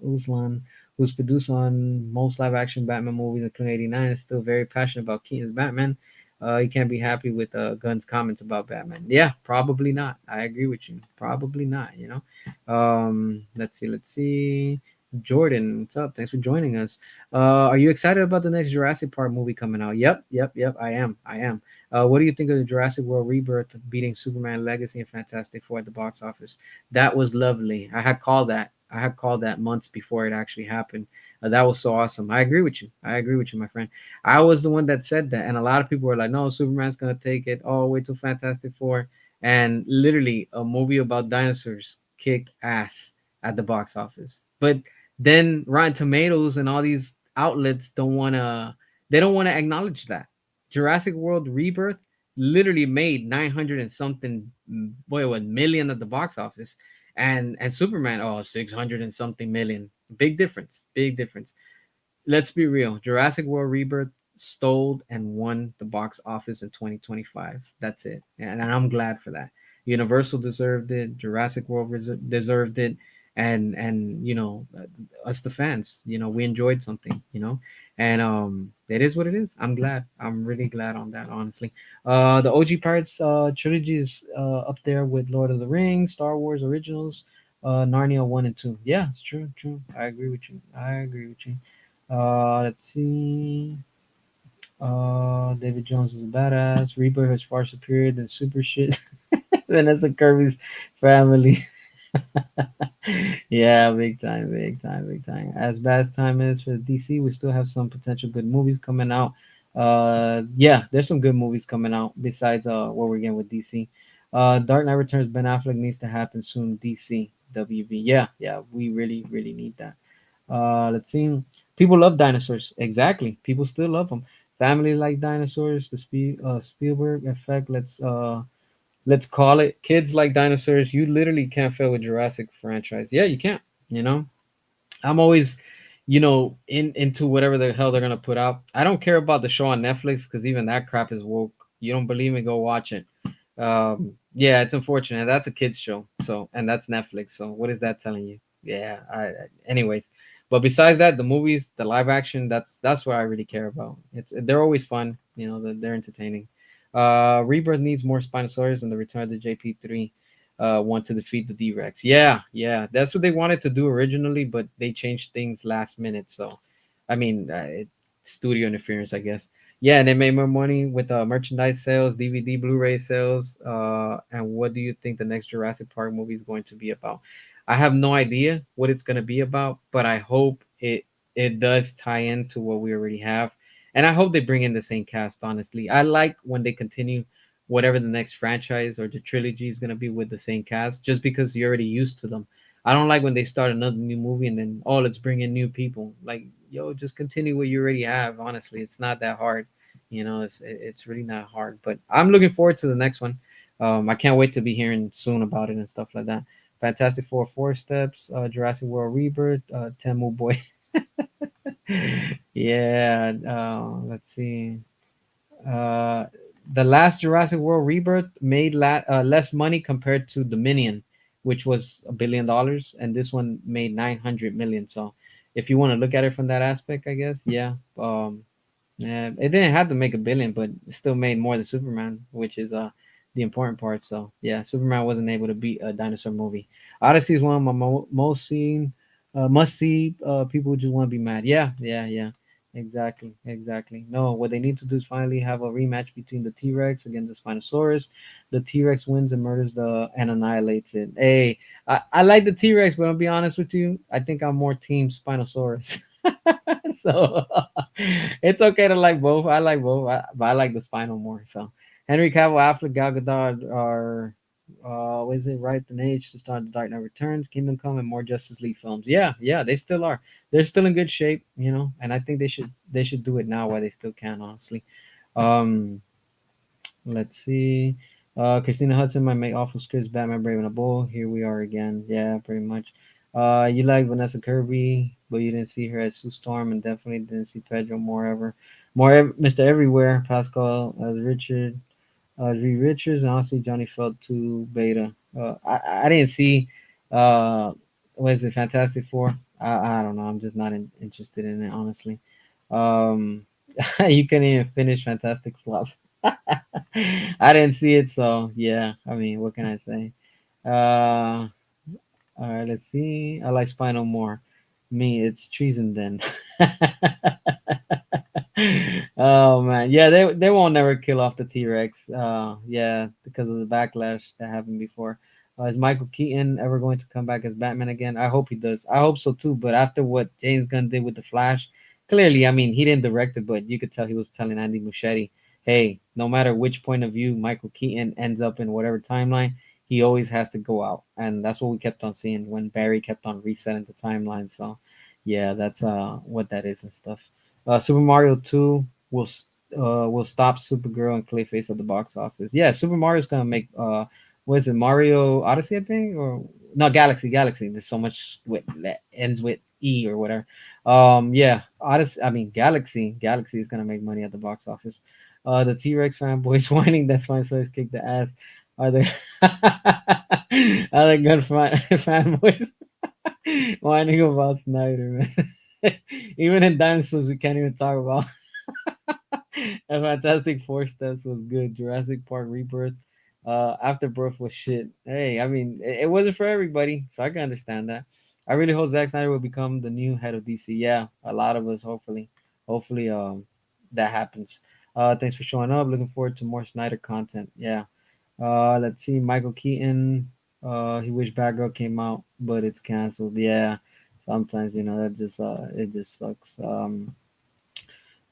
Uslan, who's produced on most live action Batman movies, including 89, is still very passionate about Keaton's Batman. He can't be happy with Gunn's comments about Batman. Yeah, probably not. I agree with you. Probably not. Let's see. Jordan, what's up? Thanks for joining us. Are you excited about the next Jurassic Park movie coming out? Yep. I am. What do you think of the Jurassic World Rebirth beating Superman Legacy and Fantastic Four at the box office? That was lovely. I had called that. I had called that months before it actually happened. That was so awesome. I agree with you. My friend. I was the one that said that, and a lot of people were like, "No, Superman's gonna take it. Oh, wait till Fantastic Four." And literally, a movie about dinosaurs kicked ass at the box office. But then Rotten Tomatoes and all these outlets don't wanna. They don't want to acknowledge that Jurassic World Rebirth literally made 900 and something, boy, what million at the box office, and Superman, 600 and something million. Big difference. Big difference. Let's be real. Jurassic World Rebirth stole and won the box office in 2025. That's it. And I'm glad for that. Universal deserved it. Jurassic World deserved it. and us the fans, we enjoyed something, and it is what it is. I'm glad. I'm really glad on that, honestly. The OG Pirates trilogy is up there with Lord of the Rings, Star Wars originals, Narnia 1 and 2. Yeah, it's true, true. I agree with you. I agree with you. Let's see. David Jones is a badass. Rebirth is far superior than super shit. Vanessa Kirby's family. Yeah, big time, big time, big time. As bad as time is for DC, we still have some potential good movies coming out. Yeah, there's some good movies coming out besides what we're getting with DC. Dark Knight Returns, Ben Affleck needs to happen soon. DC, WB. Yeah, yeah, we really, really need that. Let's see. People love dinosaurs. Exactly. People still love them. Families like dinosaurs. The Spielberg effect. Let's call it. Kids like dinosaurs. You literally can't fail with Jurassic franchise. Yeah, you can't. You know, I'm always, into whatever the hell they're gonna put out. I don't care about the show on Netflix because even that crap is woke. You don't believe me? Go watch it. Yeah, it's unfortunate. That's a kids show. So, and that's Netflix. So, what is that telling you? Yeah. Anyways, but besides that, the movies, the live action, that's what I really care about. They're always fun. They're entertaining. Rebirth needs more Spinosaurus, and the Return of the JP3 want to defeat the D-Rex. Yeah, yeah, that's what they wanted to do originally, but they changed things last minute. So, I mean, studio interference, I guess. Yeah, and they made more money with merchandise sales, DVD, Blu-ray sales. And what do you think the next Jurassic Park movie is going to be about? I have no idea what it's going to be about, but I hope it does tie into what we already have, and I hope they bring in the same cast. Honestly, I like when they continue whatever the next franchise or the trilogy is going to be with the same cast, just because you're already used to them. I don't like when they start another new movie and then, oh, let's bring in new people. Like, yo, just continue what you already have. Honestly, it's not that hard. It's really not hard. But I'm looking forward to the next one. I can't wait to be hearing soon about it and stuff like that. Fantastic Four, Four Steps, Jurassic World Rebirth, Temu Boy. Yeah, let's see. Uh, the last Jurassic World Rebirth made less money compared to Dominion, which was $1 billion, and this one made 900 million. So, if you want to look at it from that aspect, I guess, yeah. Yeah, it didn't have to make 1 billion, but it still made more than Superman, which is the important part. So yeah, Superman wasn't able to beat a dinosaur movie. Odyssey is one of my most seen, must see. People who just want to be mad. Yeah, yeah, yeah. Exactly, exactly. No, what they need to do is finally have a rematch between the T Rex against the Spinosaurus. The T Rex wins and murders the and annihilates it. Hey, I like the T Rex, but I'll be honest with you. I think I'm more Team Spinosaurus. So it's okay to like both. I like both, but I like the Spinal more. So Henry Cavill, Affleck, Gal Gadot are, what is it, ripe in age to start The Dark Knight Returns, Kingdom Come, and more Justice League films. Yeah, yeah, they still are. They're still in good shape, and I think they should do it now while they still can. Honestly, um, let's see. Christina Hudson might make awful scripts. Batman Brave and the Bull. Here we are again. Yeah, pretty much. You like Vanessa Kirby, but you didn't see her as Sue Storm, and definitely didn't see Pedro Mr. Everywhere, Pascal as Richard, Reed Richards, and honestly Johnny felt too beta. I didn't see. Uh, what is it? Fantastic Four. I don't know. I'm just not interested in it, honestly. Um, you couldn't even finish Fantastic Flop. I didn't see it, so yeah. I mean, what can I say? All right, let's see. I like Spinal more. Me, it's treason then. Oh man, yeah, they won't never kill off the T Rex. Yeah, because of the backlash that happened before. Is Michael Keaton ever going to come back as Batman again? I hope he does. I hope so too. But after what James Gunn did with the Flash, clearly, I mean, he didn't direct it, but you could tell he was telling Andy Muschietti, "Hey, no matter which point of view Michael Keaton ends up in whatever timeline, he always has to go out." And that's what we kept on seeing when Barry kept on resetting the timeline. So, yeah, that's what that is and stuff. Super Mario 2 will stop Supergirl and Clayface at the box office. Yeah, Super Mario's gonna make what is it, Mario Odyssey, I think, or no, Galaxy. There's so much with that ends with E or whatever. Yeah, Odyssey. I mean, Galaxy is gonna make money at the box office. The T Rex fanboys whining. That's why so kick the ass. Are they are they good fanboys? Whining about Snyder, man. Even in dinosaurs, we can't even talk about. A Fantastic Four steps was good. Jurassic Park Rebirth, Afterbirth was shit. Hey, I mean, it wasn't for everybody, so I can understand that. I really hope Zack Snyder will become the new head of DC. Yeah, a lot of us, hopefully, that happens. Thanks for showing up. Looking forward to more Snyder content. Yeah. Let's see, Michael Keaton. He wished Batgirl came out, but it's canceled. Yeah. Sometimes that just it just sucks.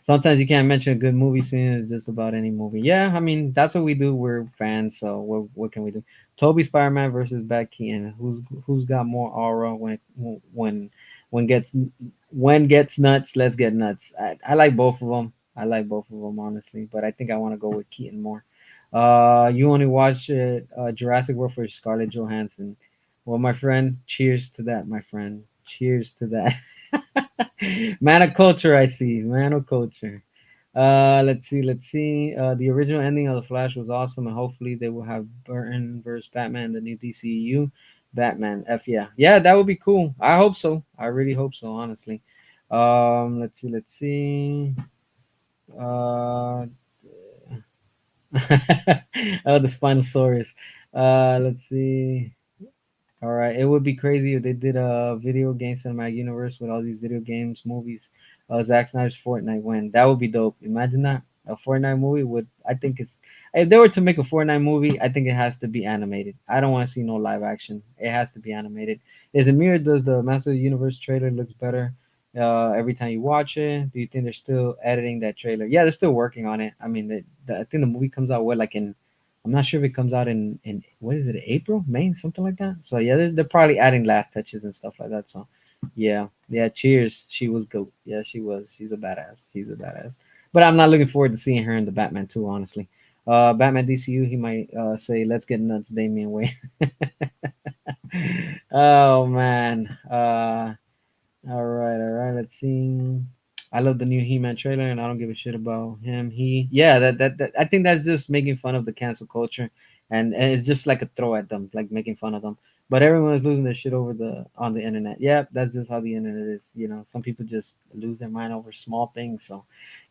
Sometimes you can't mention a good movie scene. It's just about any movie. Yeah, I mean that's what we do. We're fans, so what can we do? Toby Spider-Man versus Bat Keaton. Who's got more aura when gets when gets nuts? Let's get nuts. I like both of them. I like both of them honestly, but I think I want to go with Keaton more. You only watch Jurassic World for Scarlett Johansson. Well, my friend, cheers to that, my friend. Cheers to that. Man of culture, I see. Man of culture. Let's see. The original ending of the Flash was awesome, and hopefully they will have Burton versus Batman in the new DCU. Batman, yeah, yeah, that would be cool. I hope so. I really hope so, honestly. Let's see. Uh, oh, the Spinosaurus. Let's see. All right, it would be crazy if they did a video game cinematic universe with all these video games, movies. Zack Snyder's Fortnite win. That would be dope. Imagine that a Fortnite movie would. I think it's if they were to make a Fortnite movie, I think it has to be animated. I don't want to see no live action. It has to be animated. Is it me or does the Master of the Universe trailer looks better every time you watch it? Do you think they're still editing that trailer? Yeah, they're still working on it. I mean, I think the movie comes out what like in I'm not sure if it comes out in what is it, April, May, something like that. So yeah, they're probably adding last touches and stuff like that. So yeah, yeah. Cheers, she was goat. Yeah, she was. She's a badass. She's a badass. But I'm not looking forward to seeing her in the Batman too, honestly. Batman DCU, he might say, "Let's get nuts, Damian Wayne." Oh man. All right. Let's see. I love the new He-Man trailer, and I don't give a shit about him. Yeah, that I think that's just making fun of the cancel culture, and it's just like a throw at them, like making fun of them. But everyone is losing their shit over the on the internet. Yeah, that's just how the internet is. Some people just lose their mind over small things. So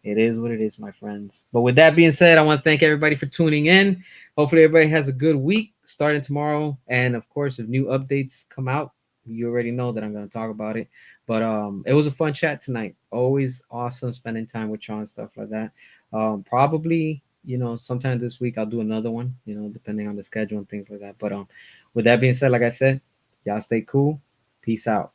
it is what it is, my friends. But with that being said, I want to thank everybody for tuning in. Hopefully, everybody has a good week starting tomorrow. And of course, if new updates come out, you already know that I'm going to talk about it. But it was a fun chat tonight. Always awesome spending time with y'all and stuff like that. Probably, sometime this week I'll do another one, depending on the schedule and things like that. But with that being said, like I said, y'all stay cool. Peace out.